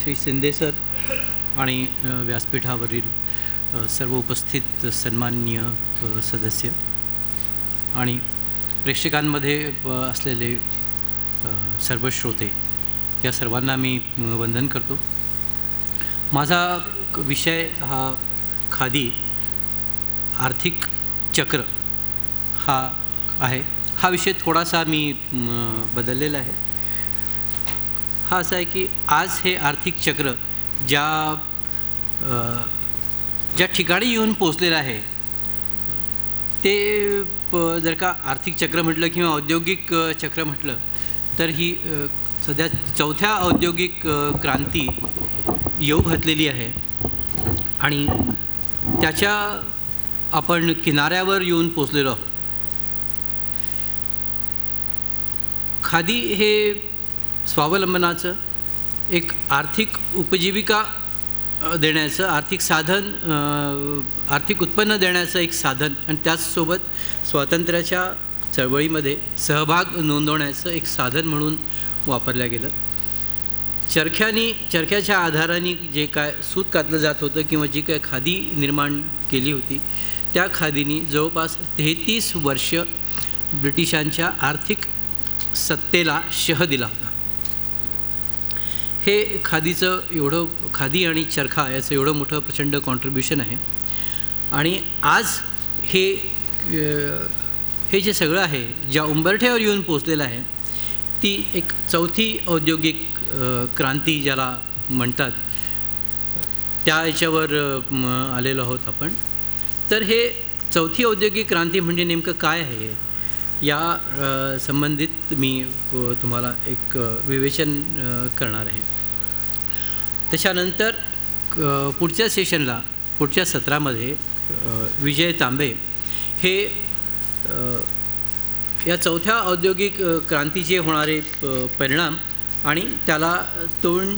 Shri Shinde sir आणि व्यासपीठावरील सर्व उपस्थित सन्माननीय सदस्य आणि प्रेक्षकांमध्ये असलेले सर्व श्रोते या सर्वांना मी वंदन करतो. माझा विषय हा खादी आर्थिक चक्र हा आहे. हा विषय थोडासा मी बदललेला आहे. हा असा आहे की आज हे आर्थिक चक्र ज्या ठिकाणी येऊन पोचलेलं आहे ते जर का आर्थिक चक्र म्हटलं किंवा औद्योगिक चक्र म्हटलं तर ही सध्या चौथ्या औद्योगिक क्रांती येऊ घातलेली आहे आणि त्याच्या आपण किनाऱ्यावर येऊन पोचलेलो आहोत. खादी हे स्वावलंबनाचं एक आर्थिक उपजीविका देण्याचं आर्थिक साधन आर्थिक उत्पन्न देण्याचं एक साधन आणि त्याचसोबत स्वातंत्र्याच्या चळवळीमध्ये सहभाग नोंदवण्याचं एक साधन म्हणून वापरलं गेलं. चरख्याच्या आधाराने जे काय सूत कातलं जात होतं किंवा जी काय खादी निर्माण केली होती त्या खादीने जवळपास 33 वर्ष ब्रिटिशांच्या आर्थिक सत्तेला शह दिला होता. हे खादीचं एवढं खादी आणि चरखा याचं एवढं मोठं प्रचंड कॉन्ट्रीब्युशन आहे आणि आज हे जे सगळं आहे ज्या उंबरठ्यावर येऊन पोचलेलं आहे ती एक चौथी औद्योगिक क्रांती ज्याला म्हणतात त्या याच्यावर आलेलो आहोत आपण. तर हे चौथी औद्योगिक क्रांती म्हणजे नेमकं काय आहे या संबंधित मी तुम्हाला एक विवेचन करणार आहे. त्याच्यानंतर पुढच्या सेशनला पुढच्या सत्रामध्ये विजय तांबे हे या चौथ्या औद्योगिक क्रांतीचे होणारे परिणाम आणि त्याला तोंड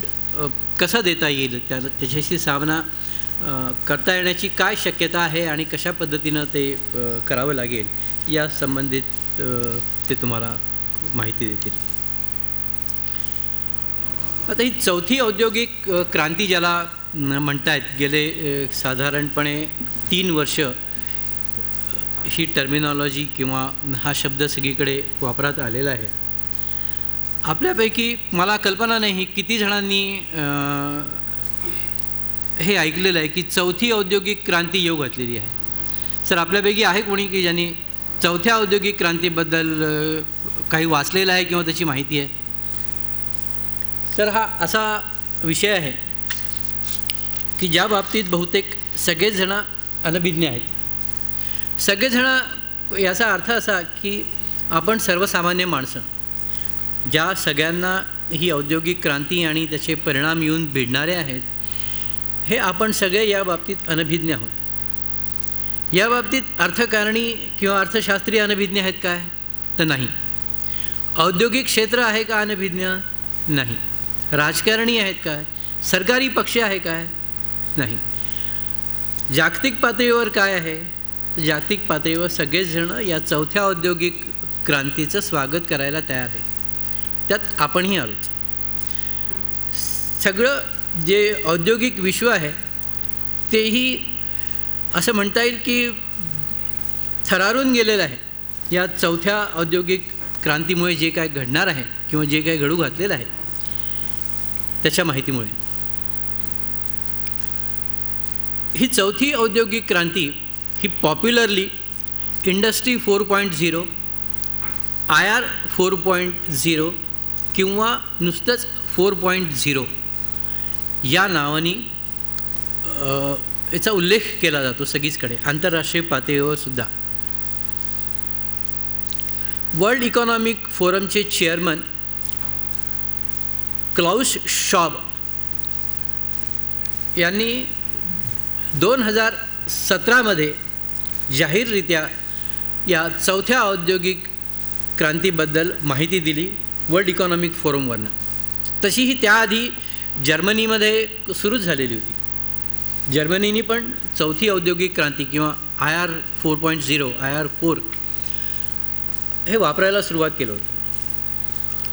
कसा देता येईल त्याच्याशी सामना करता येण्याची काय शक्यता आहे आणि कशा पद्धतीनं ते करावं लागेल या संबंधित ते तुम्हाला माहिती देतील. आता ही चौथी औद्योगिक क्रांती ज्याला म्हणतायत गेले साधारणपणे 3 वर्ष ही टर्मिनॉलॉजी किंवा हा शब्द सगळीकडे वापरात आलेला आहे. आपल्यापैकी मला कल्पना नाही किती जणांनी हे ऐकलेलं आहे की चौथी औद्योगिक क्रांती येऊ घातलेली आहे. सर आपल्यापैकी आहे कोणी की ज्यांनी चौथ्या औद्योगिक क्रांतीबद्दल काही वाचलेलं आहे किंवा त्याची माहिती आहे? सर हा असा विषय आहे की ज्या बाबतीत बहुतेक सगळेच जण अनभिज्ञ आहेत. सगळेजण याचा अर्थ असा की आपण सर्वसामान्य माणसं ज्या सगळ्यांना ही औद्योगिक क्रांती आणि त्याचे परिणाम येऊन भिडणारे आहेत हे आपण सगळे या बाबतीत अनभिज्ञ आहोत. या बाबतीत अर्थकारणी किंवा अर्थशास्त्री अनभिज्ञ आहेत काय? तर नाही. औद्योगिक क्षेत्र आहे का अनभिज्ञ? नाही. राजकारणी आहेत काय? सरकारी पक्ष आहे काय? नाही. जागतिक पातळीवर काय आहे? जागतिक पातळीवर सगळेच जण या चौथ्या औद्योगिक क्रांतीचं स्वागत करायला तयार आहे. त्यात आपणही आलोच. सगळं जे औद्योगिक विश्व आहे तेही असं म्हणता येईल की थरारून गेलेलं आहे या चौथ्या औद्योगिक क्रांतीमुळे. जे काय घडणार आहे किंवा जे काय घडू घातलेलं आहे त्याच्या माहितीमुळे. ही चौथी औद्योगिक क्रांती ही पॉप्युलरली इंडस्ट्री 4.0 IR 4.0 किंवा नुसतंच 4.0 या नावाने याचा उल्लेख केला जातो सगळीचकडे आंतरराष्ट्रीय पातळीवर सुद्धा. वर्ल्ड इकॉनॉमिक फोरमचे चेअरमन क्लाउस शॉब यांनी 2017 जाहीररित्या या चौथ्या औद्योगिक क्रांतीबद्दल माहिती दिली वर्ल्ड इकॉनॉमिक फोरमवरनं. तशी ही त्याआधी जर्मनीमध्ये सुरूच झालेली होती. जर्मनीने पण चौथी औद्योगिक क्रांती किंवा IR 4.0 IR 4 हे वापरायला सुरुवात केलं होतं.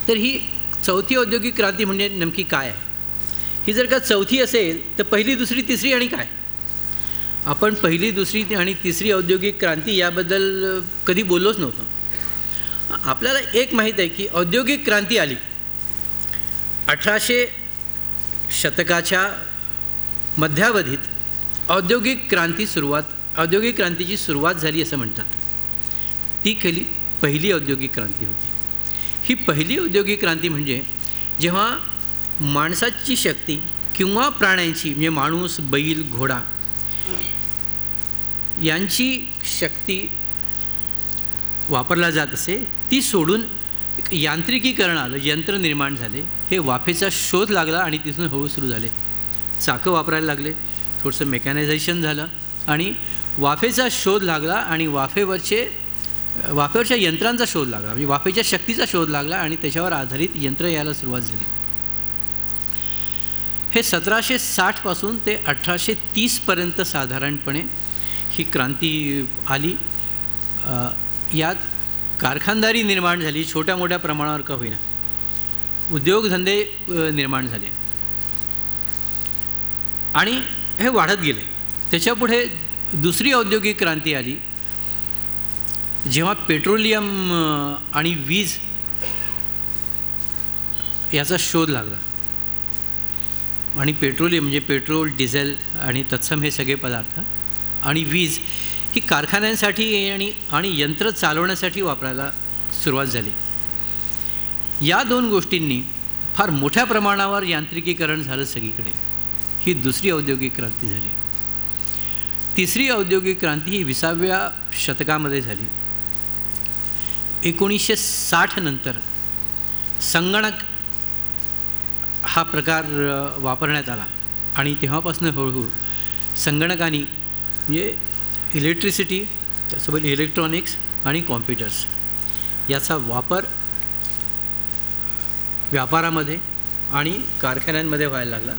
तर ही चौथी औद्योगिक क्रांती म्हणजे नेमकी काय आहे ही जर का चौथी असेल तर पहिली, दुसरी, तिसरी आणि काय? आपण पहिली, दुसरी आणि तिसरी औद्योगिक क्रांती याबद्दल कधी बोललोच नव्हतो. आपल्याला एक माहीत आहे की औद्योगिक क्रांती आली 1800 शतकाच्या मध्यावधीत. औद्योगिक क्रांतीची सुरुवात झाली असं म्हणतात. ती पहिली औद्योगिक क्रांती होती. ही पहिली औद्योगिक क्रांती म्हणजे जेव्हा माणसाची शक्ती किंवा प्राण्यांची, म्हणजे माणूस, बैल, घोडा यांची शक्ती वापरला जात असे, ती सोडून यांत्रिकीकरण आलं, यंत्र निर्माण झाले. हे वाफेचा शोध लागला आणि तिथून हळू सुरू झाले. चाकं वापरायला लागले, थोडंसं मेकॅनायझेशन झालं आणि वाफेचा शोध लागला आणि वाफेवरच्या यंत्रांचा शोध लागला, म्हणजे वाफेच्या शक्तीचा शोध लागला आणि त्याच्यावर आधारित यंत्र यायला सुरुवात झाली. हे 1760 पासून ते 1830पर्यंत साधारणपणे ही क्रांती आली. यात कारखानदारी निर्माण झाली, छोट्या मोठ्या प्रमाणावर का होईना, उद्योगधंदे निर्माण झाले आणि हे वाढत गेले. त्याच्यापुढे दुसरी औद्योगिक क्रांती आली जेव्हा पेट्रोलियम आणि वीज याचा शोध लागला. आणि पेट्रोलियम म्हणजे पेट्रोल, डिझेल आणि तत्सम हे सगळे पदार्थ आणि वीज ही कारखान्यांसाठी आणि यंत्र चालवण्यासाठी वापरायला सुरुवात झाली. या दोन गोष्टींनी फार मोठ्या प्रमाणावर यांत्रिकीकरण झालं सगळीकडे. ही दुसरी औद्योगिक क्रांती झाली. तिसरी औद्योगिक क्रांती ही 20व्या शतकामध्ये झाली. 1960 नंतर संगणक हा प्रकार वापरण्यात आला आणि तेव्हापासून हळूहळू संगणकांनी, म्हणजे इलेक्ट्रिसिटी, त्यासोबत इलेक्ट्रॉनिक्स आणि कॉम्प्युटर्स याचा वापर व्यापारामध्ये आणि कारखान्यांमध्ये व्हायला लागला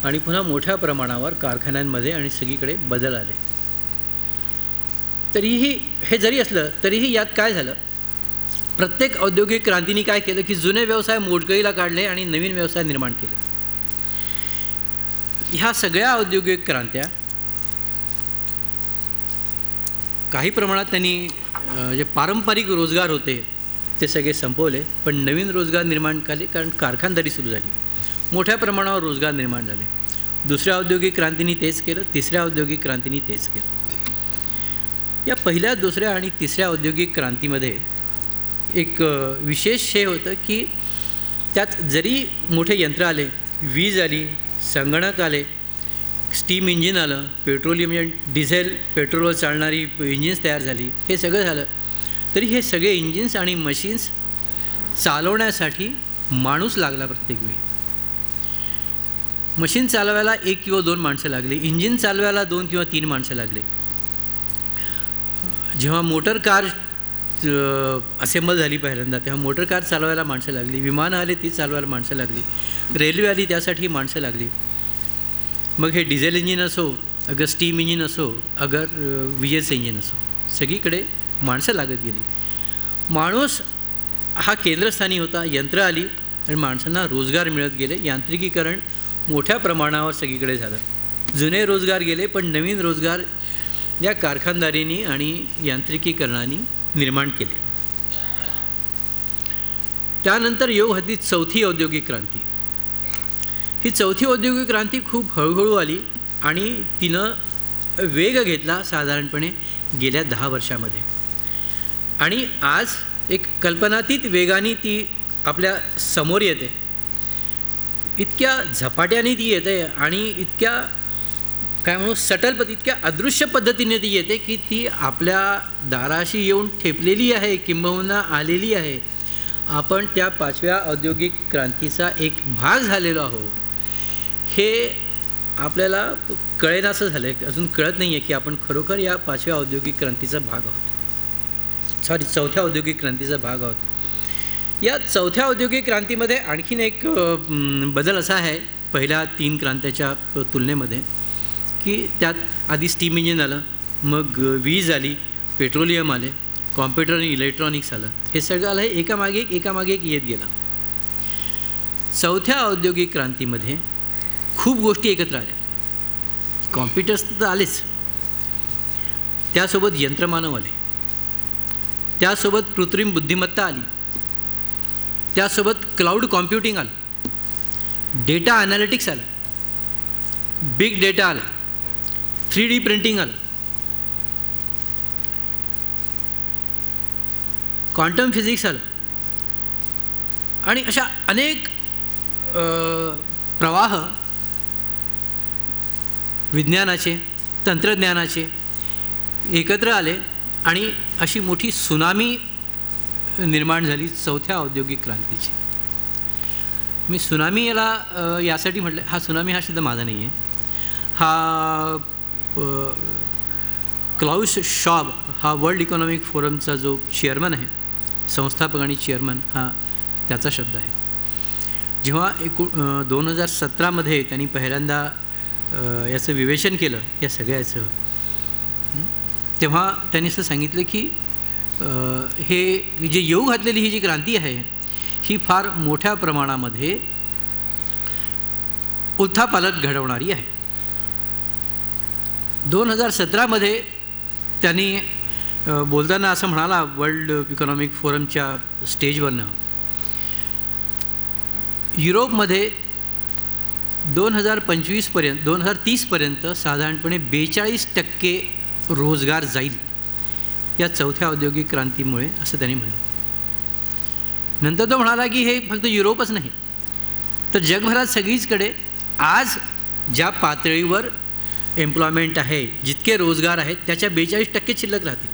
आणि पुन्हा मोठ्या प्रमाणावर कारखान्यांमध्ये आणि सगळीकडे बदल आले. तरीही हे जरी असलं तरीही यात काय झालं, प्रत्येक औद्योगिक क्रांतीने काय केलं की जुने व्यवसाय मोडकळीला काढले आणि नवीन व्यवसाय निर्माण केले. ह्या सगळ्या औद्योगिक क्रांत्या काही प्रमाणात त्यांनी जे पारंपरिक रोजगार होते ते सगळे संपवले, पण नवीन रोजगार निर्माण केले, कारण कारखानदारी सुरू झाली, मोठ्या प्रमाणावर रोजगार निर्माण झाले. दुसऱ्या औद्योगिक क्रांतीने तेच केलं, तिसऱ्या औद्योगिक क्रांतीने तेच केलं. या पहिल्या, दुसऱ्या आणि तिसऱ्या औद्योगिक क्रांतीमध्ये एक विशेष हे होतं की त्यात जरी मोठे यंत्र आले, वीज आली, संगणक आले, स्टीम इंजिन आलं, पेट्रोलियम म्हणजे डिझेल पेट्रोलवर चालणारी इंजिन्स तयार झाली, हे सगळं झालं, तरी हे सगळे इंजिन्स आणि मशीन्स चालवण्यासाठी माणूस लागला प्रत्येक वेळी. मशीन चालवायला 1 किंवा 2 माणसं लागली, इंजिन चालवायला 2 किंवा 3 माणसं लागले. जेव्हा मोटर कार असेंबल झाली पहिल्यांदा तेव्हा मोटर कार चालवायला माणसं लागली, विमानं आले ती चालवायला माणसं लागली, रेल्वे आली त्यासाठी माणसं लागली. मग हे डिझेल इंजिन असो, अगर स्टीम इंजिन असो, अगर विजेचं इंजिन असो, सगळीकडे माणसं लागत गेली. माणूस हा केंद्रस्थानी होता. यंत्र आली आणि माणसांना रोजगार मिळत गेले. यांत्रिकीकरण मोठ्या प्रमाणावर सगळीकडे झालं. जुने रोजगार गेले, पण नवीन रोजगार या कारखानदारीनी आणि यांत्रिकीकरणाने निर्माण केले. त्यानंतर योग होती चौथी औद्योगिक क्रांती. ही चौथी औद्योगिक क्रांती खूप हळूहळू आली आणि तिनं वेग घेतला साधारणपणे गेल्या 10 वर्षामध्ये. आणि आज एक कल्पनातीत वेगाने ती आपल्या समोर येते. इतक्या झपाट्याने ती येते आणि इतक्या काय म्हणू सटल इतक्या अदृश्य पद्धतीने ती येते की ती आपल्या दाराशी येऊन ठेपलेली आहे, किंबहुना आलेली आहे. आपण त्या 5व्या औद्योगिक क्रांतीचा एक भाग झालेलो आहोत. हे आपल्याला कळेनासं झालं आहे, अजून कळत नाही आहे की आपण खरोखर या 5व्या औद्योगिक क्रांतीचा भाग आहोत, चौथ्या औद्योगिक क्रांतीचा भाग आहोत. या चौथ्या औद्योगिक क्रांतीमध्ये आणखीन एक बदल असा आहे पहिल्या 3 क्रांत्याच्या तुलनेमध्ये की त्यात आधी स्टीम इंजिन आलं, मग वीज आली, पेट्रोलियम आले, कॉम्प्युटर आणि इलेक्ट्रॉनिक्स आलं. हे सगळं आलं, हे एकामागे एक येत गेलं. चौथ्या औद्योगिक क्रांतीमध्ये खूप गोष्टी एकत्र आल्या. कॉम्प्युटर्स तर आलेच, त्यासोबत यंत्रमानव आले, त्यासोबत कृत्रिम बुद्धिमत्ता आली, त्यासोबत क्लाउड कॉम्प्युटिंग आलं, डेटा ॲनालिटिक्स आलं, बिग डेटा आला, 3D प्रिंटिंग आलं, क्वांटम फिजिक्स आलं, आणि अशा अनेक प्रवाह विज्ञानाचे, तंत्रज्ञानाचे एकत्र आले आणि अशी मोठी सुनामी निर्माण झाली चौथ्या औद्योगिक क्रांतीची. मी सुनामी याला यासाठी म्हटलं, हा सुनामी हा शब्द माझा नाही आहे, हा क्लाउस शॉब हा वर्ल्ड इकॉनॉमिक फोरमचा जो चेअरमन आहे, संस्थापक आणि चेअरमन, हा त्याचा शब्द आहे. जेव्हा 2017 त्यांनी पहिल्यांदा याचं विवेचन केलं या सगळ्याचं, तेव्हा त्यांनी असं सांगितलं की हे जे येऊ घातलेली ही जी क्रांती आहे ही फार मोठ्या प्रमाणामध्ये उलथापालट घडवणारी आहे. 2017 त्यांनी बोलताना असं म्हणाला वर्ल्ड इकॉनॉमिक फोरमच्या स्टेजवरनं, युरोपमध्ये 2030पर्यंत साधारणपणे 42% रोजगार जाईल या चौथ्या औद्योगिक क्रांतीमुळे, असं त्यांनी म्हटलं. नंतर तो म्हणाला की हे फक्त युरोपच नाही तर जगभरात सगळीचकडे आज ज्या पातळीवर एम्प्लॉयमेंट आहे, जितके रोजगार आहेत त्याच्या 42% शिल्लक राहतील.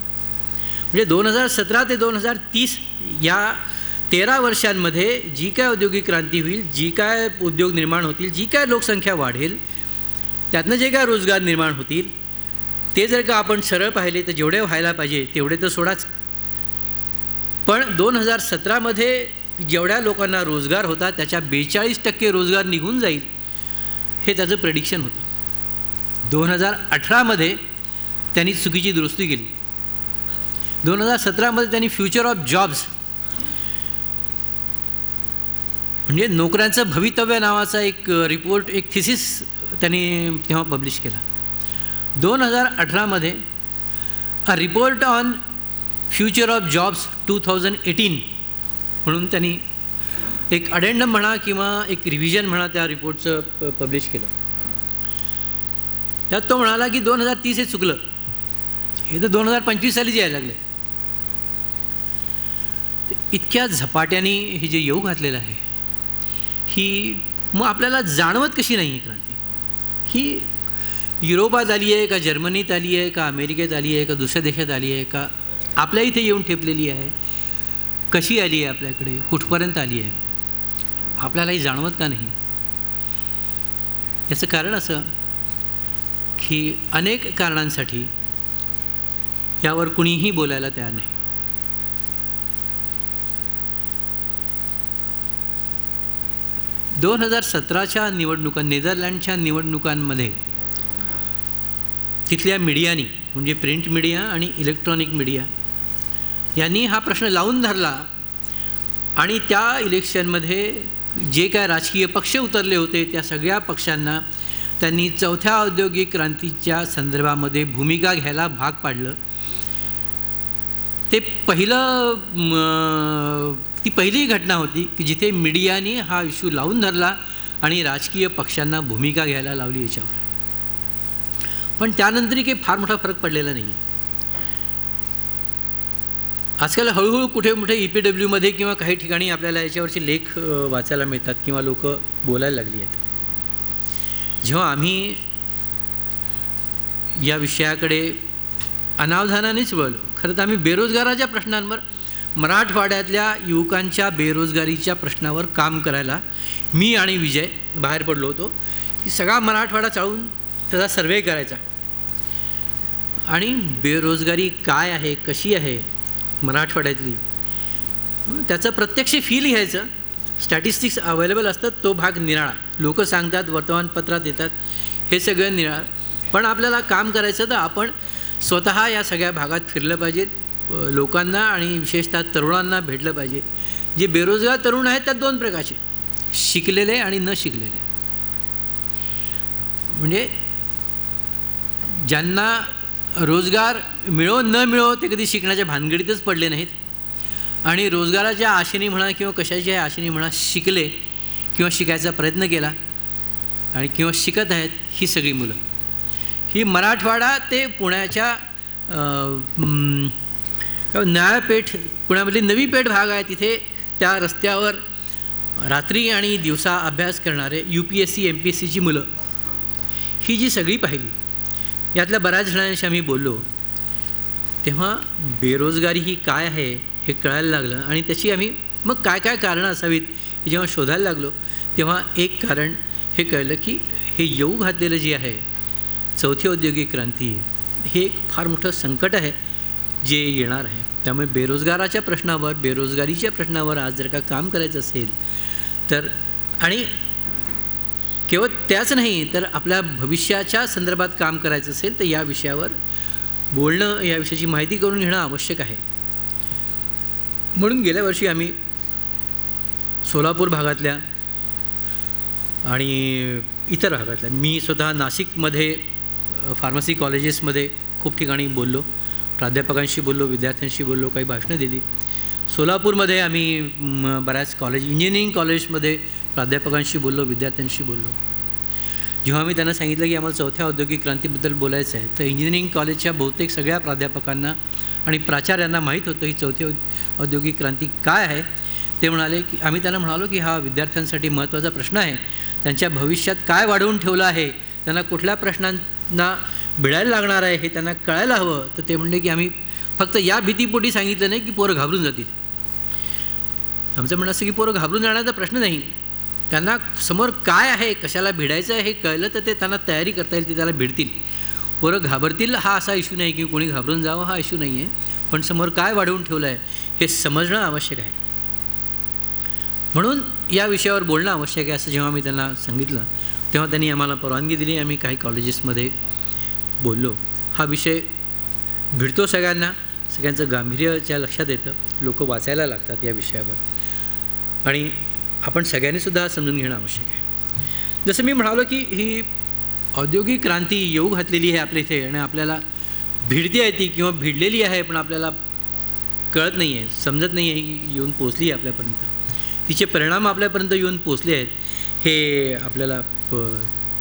म्हणजे 2017 ते 2030 या 13 वर्षांमध्ये जी काय औद्योगिक क्रांती होईल, जी काय उद्योग निर्माण होतील, जी काय लोकसंख्या वाढेल, त्यातनं जे काय रोजगार निर्माण होतील ते जर का आपण सरळ पाहिले तर जेवढे व्हायला पाहिजे तेवढे तर सोडाच, पण 2017 जेवढ्या लोकांना रोजगार होता त्याच्या 42% रोजगार निघून जाईल हे त्याचं प्रेडिक्शन होतं. 2018 त्यांनी चुकीची दुरुस्ती केली. 2017 त्यांनी फ्युचर ऑफ जॉब्स म्हणजे नोकऱ्यांचं भवितव्य नावाचा एक रिपोर्ट, एक थिसिस त्यांनी तेव्हा पब्लिश केला. 2018 a report on future of jobs 2018 म्हणून त्यांनी एक अडेंडम म्हणा किंवा एक रिव्हिजन म्हणा त्या रिपोर्टचं पब्लिश केलं. त्यात तो म्हणाला की 2030 हे चुकलं, हे तर 2025 सालीच यायला लागले. इतक्या झपाट्याने हे जे येऊ घातलेलं आहे ही मग आपल्याला जाणवत कशी नाही ही क्रांती? ही युरोपात आली आहे का, जर्मनीत आली आहे का, अमेरिकेत आली आहे का, दुसऱ्या देशात आली आहे का, आपल्या इथे येऊन ठेपलेली आहे, कशी आली आहे, आपल्याकडे कुठपर्यंत आली आहे, आपल्यालाही जाणवत का नाही? याचं कारण असं की अनेक कारणांसाठी यावर कुणीही बोलायला तयार नाही. - 2017च्या निवडणुका, नेदरलँडच्या निवडणुकांमध्ये तिथल्या मीडियानी म्हणजे प्रिंट मीडिया आणि इलेक्ट्रॉनिक मीडिया यांनी हा प्रश्न लावून धरला आणि त्या इलेक्शनमध्ये जे काय राजकीय पक्ष उतरले होते त्या सगळ्या पक्षांना त्यांनी चौथ्या औद्योगिक क्रांतीच्या संदर्भामध्ये भूमिका घ्यायला भाग पाडलं. ते ती पहिली घटना होती की जिथे मीडियाने हा इश्यू लावून धरला आणि राजकीय पक्षांना भूमिका घ्यायला लावली याच्यावर. पण त्यानंतरही काही फार मोठा फरक पडलेला नाही आहे. आजकाल हळूहळू कुठे कुठे EPWमध्ये किंवा काही ठिकाणी आपल्याला याच्यावरचे लेख वाचायला मिळतात किंवा लोक बोलायला लागली आहेत. जेव्हा आम्ही या विषयाकडे अनावधानानेच वळलो, खरं तर आम्ही बेरोजगाराच्या प्रश्नांवर, मराठवाड्यातल्या युवकांच्या बेरोजगारीच्या प्रश्नावर काम करायला मी आणि विजय बाहेर पडलो होतो की सगळा मराठवाडा चाळून त्याचा सर्वे करायचा आणि बेरोजगारी काय आहे, कशी आहे मराठवाड्यातली, त्याचं प्रत्यक्ष फील घ्यायचं. स्टॅटिस्टिक्स अवेलेबल असतात, तो भाग निराळा, लोक सांगतात, वर्तमानपत्रात येतात, हे सगळं निराळा. पण आपल्याला काम करायचं तर आपण स्वतः या सगळ्या भागात फिरलं पाहिजे, लोकांना आणि विशेषतः तरुणांना भेटलं पाहिजे. जे बेरोजगार तरुण आहेत त्यात दोन प्रकारचे, शिकलेले आणि न शिकलेले. म्हणजे ज्यांना रोजगार मिळो न मिळो ते कधी शिकण्याच्या भानगडीतच पडले नाहीत आणि रोजगाराच्या आशेने म्हणा किंवा कशाच्या आशेने म्हणा शिकले किंवा शिकायचा प्रयत्न केला आणि किंवा शिकत आहेत ही सगळी मुलं. ही मराठवाडा ते पुण्याच्या न्यायपेठ, पुण्यामधली नवी पेठ भाग आहे, तिथे त्या रस्त्यावर रात्री आणि दिवसा अभ्यास करणारे UPSC MPSCची मुलं ही जी सगळी पाहिली, यातल्या बऱ्याच जणांशी आम्ही बोललो, तेव्हा बेरोजगारी ही काय आहे हे कळायला लागलं आणि त्याची आम्ही मग काय काय कारणं असावीत हे जेव्हा शोधायला लागलो तेव्हा एक कारण हे कळलं की हे येऊ घातलेलं जे आहे चौथी औद्योगिक क्रांती, हे एक फार मोठं संकट आहे जे येणार आहे. त्यामुळे बेरोजगाराच्या प्रश्नावर, बेरोजगारीच्या प्रश्नावर आज जर का काम करायचं असेल तर, आणि केवळ त्याच नाही तर आपल्या भविष्याच्या संदर्भात काम करायचं असेल तर या विषयावर बोलणं, या विषयाची माहिती करून घेणं आवश्यक आहे. म्हणून गेल्या वर्षी आम्ही सोलापूर भागातल्या आणि इतर भागातल्या, मी स्वतः नाशिकमध्ये फार्मसी कॉलेजेसमध्ये खूप ठिकाणी बोललो, प्राध्यापकांशी बोललो, विद्यार्थ्यांशी बोललो, काही भाषणं दिली. सोलापूरमध्ये आम्ही बऱ्याच कॉलेज, इंजिनिअरिंग कॉलेजमध्ये प्राध्यापकांशी बोललो, विद्यार्थ्यांशी बोललो. जेव्हा मी त्यांना सांगितलं की आम्हाला चौथ्या औद्योगिक क्रांतीबद्दल बोलायचं आहे तर इंजिनिअरिंग कॉलेजच्या बहुतेक सगळ्या प्राध्यापकांना आणि प्राचार्यांना माहीत होतं ही चौथी औद्योगिक क्रांती काय आहे. ते म्हणाले की, आम्ही त्यांना म्हणालो की हा विद्यार्थ्यांसाठी महत्त्वाचा प्रश्न आहे, त्यांच्या भविष्यात काय वाढवून ठेवलं आहे, त्यांना कुठल्या प्रश्नांना भिडायला लागणार आहे हे त्यांना कळायला हवं. तर ते म्हणले की आम्ही फक्त या भीतीपोटी सांगितलं नाही की पोरं घाबरून जातील. आमचं म्हणणं असं की पोरं घाबरून जाण्याचा प्रश्न नाही, त्यांना समोर काय आहे, कशाला भिडायचं आहे हे कळलं तर ते त्यांना तयारी करता येईल, ते त्याला भिडतील. पोरं घाबरतील हा असा इश्यू नाही की कोणी घाबरून जावं हा इश्यू नाही आहे, पण समोर काय वाढवून ठेवलं आहे हे समजणं आवश्यक आहे. म्हणून या विषयावर बोलणं आवश्यक आहे असं जेव्हा मी त्यांना सांगितलं तेव्हा त्यांनी आम्हाला परवानगी दिली. आम्ही काही कॉलेजेसमध्ये बोललो. हा विषय भिडतो सगळ्यांना, सगळ्यांचं गांभीर्याच्या लक्षात येतं, लोक वाचायला लागतात या विषयावर आणि आपण सगळ्यांनीसुद्धा समजून घेणं आवश्यक आहे. जसं मी म्हणालो की ही औद्योगिक क्रांती येऊ घातलेली आहे आपल्या इथे आणि आपल्याला भिडती आहे ती किंवा भिडलेली आहे पण आपल्याला कळत नाही आहे, समजत नाही आहे की येऊन पोचली आहे आपल्यापर्यंत, तिचे परिणाम आपल्यापर्यंत येऊन पोचले आहेत हे आपल्याला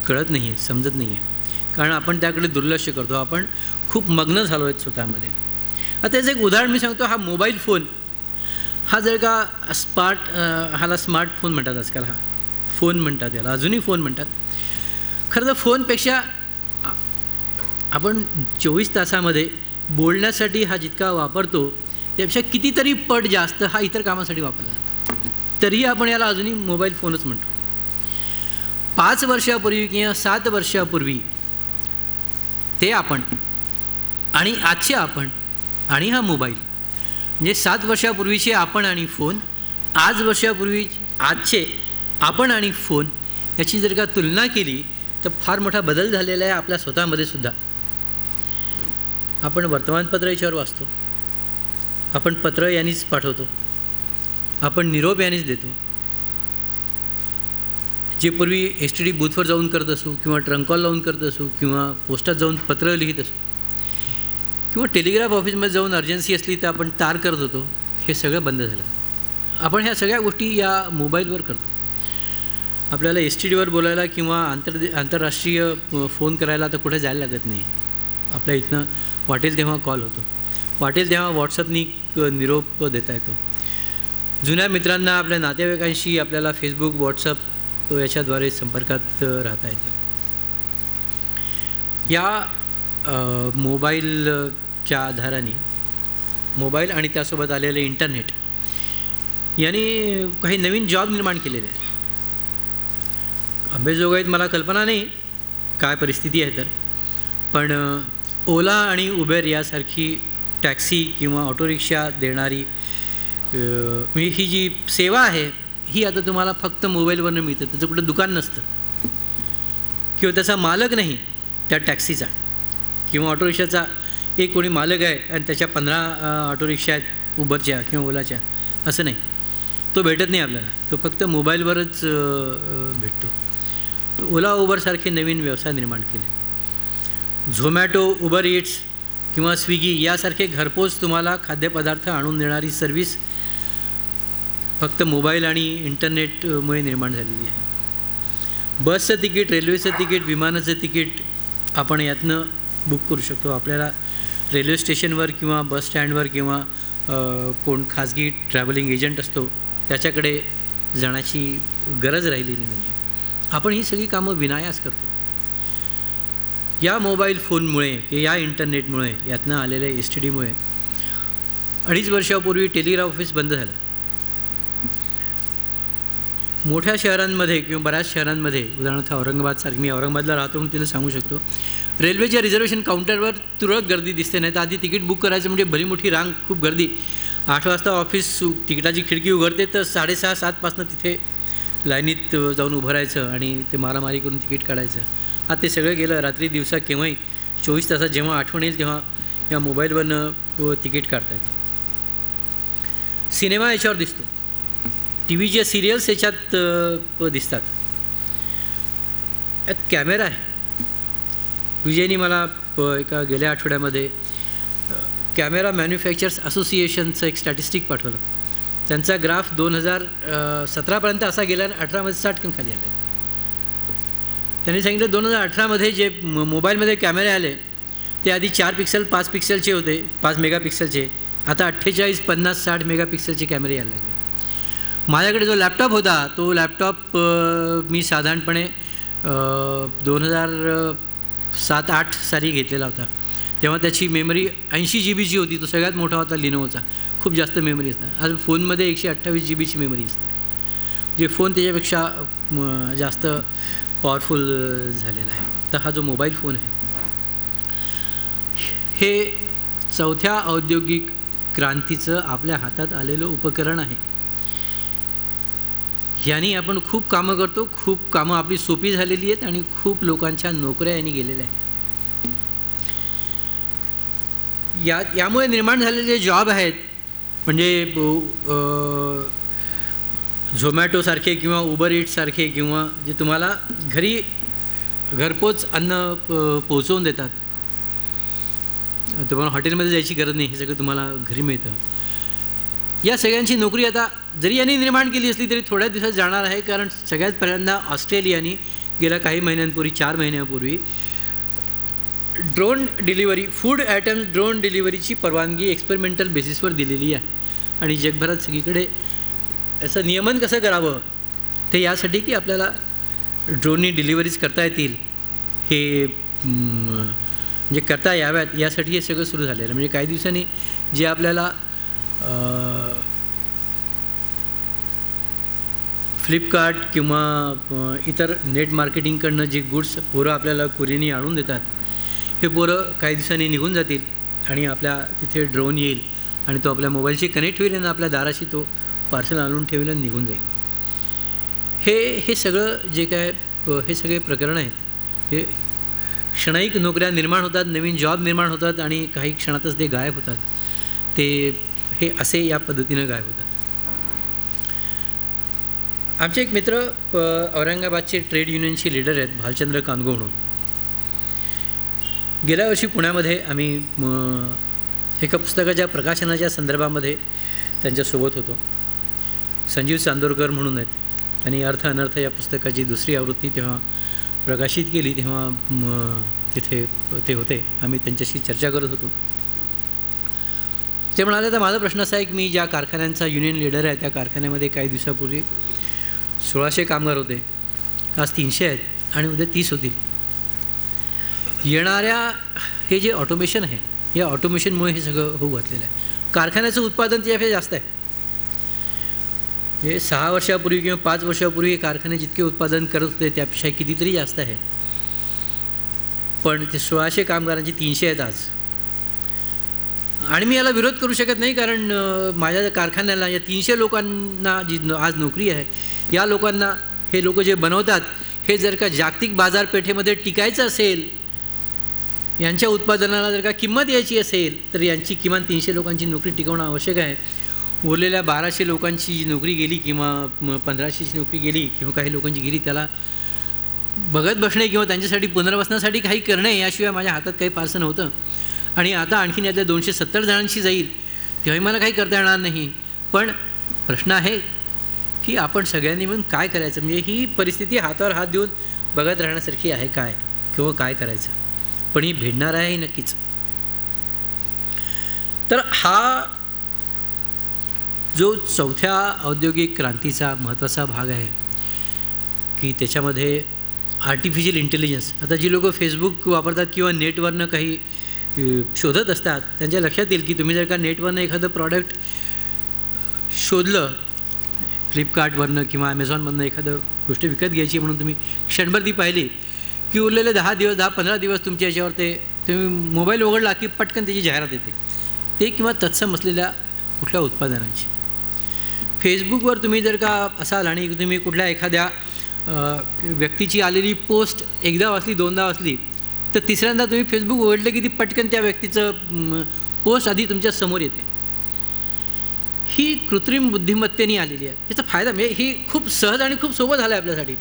कळत नाही आहे, समजत नाही आहे, कारण आपण त्याकडे दुर्लक्ष करतो, आपण खूप मग्न झालो आहेत स्वतःमध्ये. आता त्याचं एक उदाहरण मी सांगतो. हा मोबाईल फोन हा जर का ह्याला स्मार्टफोन म्हणतात आजकाल, हा फोन म्हणतात याला, अजूनही फोन म्हणतात. खरं तर फोनपेक्षा आपण 24 तासामध्ये बोलण्यासाठी हा जितका वापरतो त्यापेक्षा कितीतरी पट जास्त हा इतर कामासाठी वापरला जातो, तरीही आपण याला अजूनही मोबाईल फोनच म्हणतो. 5 वर्षापूर्वी किंवा 7 वर्षापूर्वी ते आपण आणि आजचे आपण आणि हा मोबाईल, म्हणजे 7 वर्षापूर्वीचे आपण आणि फोन, वर्षापूर्वी आजचे आपण आणि फोन याची जर का तुलना केली तर फार मोठा बदल झालेला आहे आपल्या स्वतःमध्ये सुद्धा. आपण वर्तमानपत्र याच्यावर वाचतो, आपण पत्र यांनीच पाठवतो, आपण निरोप यांनीच देतो. जे पूर्वी STD बूथवर जाऊन करत असू किंवा ट्रंक कॉल लावून करत असू किंवा पोस्टात जाऊन पत्र लिहित असू किंवा टेलिग्राफ ऑफिसमध्ये जाऊन अर्जन्सी असली तर आपण तार करत होतो, हे सगळं बंद झालं. आपण ह्या सगळ्या गोष्टी या मोबाईलवर करतो. आपल्याला STDवर बोलायला किंवा आंतरराष्ट्रीय फोन करायला तर कुठे जायला लागत नाही. आपल्या इथनं वाटेल तेव्हा कॉल होतो, वाटेल तेव्हा व्हॉट्सअपनी निरोप देता येतो. जुन्या मित्रांना, आपल्या नातेवाईकांशी आपल्याला फेसबुक, व्हॉट्सअप याच्याद्वारे संपर्कात राहता येतं. या मोबाईलच्या आधाराने, मोबाईल आणि त्यासोबत आलेले इंटरनेट यांनी काही नवीन जॉब निर्माण केलेले आहेत. अंबेजोगाईत मला कल्पना नाही काय परिस्थिती आहे तर, पण ओला आणि उबेर यासारखी टॅक्सी किंवा ऑटो रिक्षा देणारी ही जी सेवा आहे ही आता तुम्हाला फक्त मोबाईलवरनं मिळतं. त्याचं कुठं दुकान नसतं किंवा त्याचा मालक नाही त्या टॅक्सीचा किंवा ऑटो रिक्षाचा. एक कोणी मालक आहे आणि त्याच्या 15 ऑटो रिक्षा आहेत उबरच्या किंवा ओलाच्या, असं नाही. तो भेटत नाही आपल्याला, तो फक्त मोबाईलवरच भेटतो. ओला उबरसारखे नवीन व्यवसाय निर्माण केले. झोमॅटो, उबर इट्स किंवा स्विगी यासारखे घरपोच तुम्हाला खाद्यपदार्थ आणून देणारी सर्व्हिस फक्त मोबाईल आणि इंटरनेटमुळे निर्माण झालेली आहे. बसचं तिकीट, रेल्वेचं तिकीट, विमानाचं तिकीट आपण यातनं बुक करू शकतो. आपल्याला रेल्वे स्टेशनवर किंवा बस स्टँडवर किंवा कोण खाजगी ट्रॅव्हलिंग एजंट असतो त्याच्याकडे जाण्याची गरज राहिलेली नाही आहे. आपण ही सगळी कामं विनायास करतो. या मोबाईल फोनमुळे की या इंटरनेटमुळे यातनं आलेल्या STDमुळे 2.5 वर्षापूर्वी टेलिग्राफ ऑफिस बंद झालं. मोठ्या शहरांमध्ये किंवा बऱ्याच शहरांमध्ये, उदाहरणार्थ औरंगाबादसारखी, मी औरंगाबादला राहतो म्हणून तिला सांगू शकतो, रेल्वेच्या रिझर्वेशन काउंटरवर तुरळक गर्दी दिसते. नाही तर आधी तिकीट बुक करायचं म्हणजे भली मोठी रांग, खूप गर्दी. 8 वाजता ऑफिस तिकिटाची खिडकी उघडते तर 6:30-7 तिथे लाईनीत जाऊन उभं राहायचं आणि ते मारामारी करून तिकीट काढायचं. आता ते सगळं गेलं. रात्री दिवसा केव्हाही 24 तासात जेव्हा आठवण येईल तेव्हा या मोबाईलवरनं तिकीट काढता येतं. सिनेमा याच्यावर दिसतो, TVच्या सिरियल्स याच्यात दिसतात. यात कॅमेरा आहे. विजयनी मला एका गेल्या आठवड्यामध्ये कॅमेरा मॅन्युफॅक्चर्स असोसिएशनचं एक स्टॅटिस्टिक पाठवलं. त्यांचा ग्राफ 2017पर्यंत असा गेला आणि 18मध्ये 60 खाली आले. त्यांनी सांगितलं 2018मध्ये जे मोबाईलमध्ये कॅमेरे आले ते आधी 4 पिक्सल 5 पिक्सलचे होते, 5 मेगापिक्सलचे. आता 48, 50, 60 मेगापिक्सलचे कॅमेरे यायला लागले. माझ्याकडे जो लॅपटॉप होता तो लॅपटॉप मी साधारणपणे 2007-8 साली घेतलेला होता. तेव्हा त्याची मेमरी 80 GBची होती. तो सगळ्यात मोठा होता लिनोवोचा. खूप जास्त मेमरी असतात. आज फोनमध्ये 128 GBची मेमरी असते. जे फोन त्याच्यापेक्षा जास्त पॉवरफुल झालेला आहे. तर हा जो मोबाईल फोन आहे हे 4थ्या औद्योगिक क्रांतीचं आपल्या हातात आलेलं उपकरण आहे. यांनी आपण खूप कामं करतो, खूप कामं आपली सोपी झालेली आहेत आणि खूप लोकांच्या नोकऱ्या यांनी गेलेल्या आहेत. यामुळे निर्माण झालेले जे जॉब आहेत म्हणजे झोमॅटोसारखे किंवा उबर इट्ससारखे किंवा जे तुम्हाला घरपोच अन्न पोहोचवून देतात. तुम्हाला हॉटेलमध्ये जायची गरज नाही, हे सगळं तुम्हाला घरी मिळतं. या सगळ्यांची नोकरी आता जरी यांनी निर्माण केली असली तरी थोड्या दिवसात जाणार आहे. कारण सगळ्यात पहिल्यांदा ऑस्ट्रेलियानी गेल्या काही महिन्यांपूर्वी, 4 महिन्यांपूर्वी drone delivery, food items drone डिलिव्हरीची परवानगी एक्सपेरिमेंटल बेसिसवर दिलेली आहे. आणि जगभरात सगळीकडे याचं नियमन कसं करावं ते यासाठी की आपल्याला ड्रोननी डिलिव्हरीज करता येतील, हे म्हणजे करता याव्यात यासाठी हे सगळं सुरू झालेलं. म्हणजे काही दिवसांनी जे आपल्याला फ्लिपकार्ट किंवा इतर नेट मार्केटिंगकडनं जे गुड्स पोरं आपल्याला कुरिअरनी आणून देतात, हे पोरं काही दिवसांनी निघून जातील आणि आपल्या तिथे ड्रोन येईल आणि तो आपल्या मोबाईलशी कनेक्ट होईल आणि आपल्या दाराशी तो पार्सल आणून ठेवेल आणि निघून जाईल. हे सगळं जे काय हे सगळे प्रकरण आहेत हे क्षणिक नोकऱ्या निर्माण होतात, नवीन जॉब निर्माण होतात आणि काही क्षणातच ते गायब होतात. ते हे असे या पद्धतीनं गायब होतात. आमचे एक मित्र औरंगाबादचे ट्रेड युनियनचे लीडर आहेत, भालचंद्र कानगो म्हणून. गेल्या वर्षी पुण्यामध्ये आम्ही एका पुस्तकाच्या प्रकाशनाच्या संदर्भामध्ये त्यांच्यासोबत होतो. संजीव चांदोरकर म्हणून आहेत. त्यांनी अर्थ अनर्थ या पुस्तकाची 2री आवृत्ती तेव्हा प्रकाशित केली, तेव्हा तिथे ते होते. आम्ही त्यांच्याशी चर्चा करत होतो. ते म्हणाले, तर माझा प्रश्न असा आहे की मी ज्या कारखान्यांचा युनियन लीडर आहे त्या कारखान्यामध्ये काही दिवसापूर्वी 1600 कामगार होते, आज 300 आहेत आणि उद्या 30 होतील. येणाऱ्या हे जे ऑटोमेशन आहे या ऑटोमेशनमुळे हे सगळं होऊ घातलेलं आहे. कारखान्याचं उत्पादन त्याच्यापेक्षा जास्त आहे. हे 6 वर्षापूर्वी किंवा 5 वर्षापूर्वी कारखाने जितके उत्पादन करत होते त्यापेक्षा कितीतरी जास्त आहे. पण ते 1600 कामगारांची 300 आहेत आज. आणि मी याला विरोध करू शकत नाही, कारण माझ्या कारखान्याला या 300 लोकांना जी आज नोकरी आहे, या लोकांना हे लोक जे बनवतात हे जर का जागतिक बाजारपेठेमध्ये टिकायचं असेल, यांच्या उत्पादनाला जर का किंमत यायची असेल तर यांची किमान 300 लोकांची नोकरी टिकवणं आवश्यक आहे. उरलेल्या 1200 लोकांची जी नोकरी गेली किंवा 1500ची नोकरी गेली किंवा काही लोकांची गेली, त्याला बघत बसणे किंवा त्यांच्यासाठी पुनर्वसनासाठी काही करणे याशिवाय माझ्या हातात काही फारसं नव्हतं. आणि आता आणखीन यातल्या 270 जणांशी जाईल तेव्हाही मला काही करता येणार नाही. पण प्रश्न आहे की आपण सगळ्यांनी मिळून काय करायचं. म्हणजे ही परिस्थिती हातावर हात देऊन बघत राहण्यासारखी आहे काय किंवा काय करायचं, पण ही भेटणार आहे नक्कीच. तर हा जो चौथ्या औद्योगिक क्रांतीचा महत्त्वाचा भाग आहे की त्याच्यामध्ये आर्टिफिशियल इंटेलिजन्स. आता जी लोकं फेसबुक वापरतात किंवा नेटवरनं काही शोधत असतात त्यांच्या लक्षात येईल की तुम्ही जर का नेटवरनं एखादं प्रॉडक्ट शोधलं, फ्लिपकार्टवरनं किंवा ॲमेझॉनमधनं एखादं गोष्ट विकत घ्यायची म्हणून तुम्ही क्षणभर ती पाहिली की उरलेले 10-15 दिवस तुमच्या याच्यावर ते तुम्ही मोबाईल उघडला की पटकन त्याची जाहिरात येते ते किंवा तत्सम असलेल्या कुठल्या उत्पादनांची. फेसबुकवर तुम्ही जर का असाल आणि तुम्ही कुठल्या एखाद्या व्यक्तीची आलेली पोस्ट एकदा वाचली, दोनदा वाचली, तर तिसऱ्यांदा तुम्ही फेसबुक उघडलं की ती पटकन त्या व्यक्तीचं पोस्ट आधी तुमच्या समोर येते. ही कृत्रिम बुद्धिमत्तेने आलेली आहे. याचा फायदा म्हणजे ही खूप सहज आणि खूप सोपं झालं आहे आपल्यासाठी.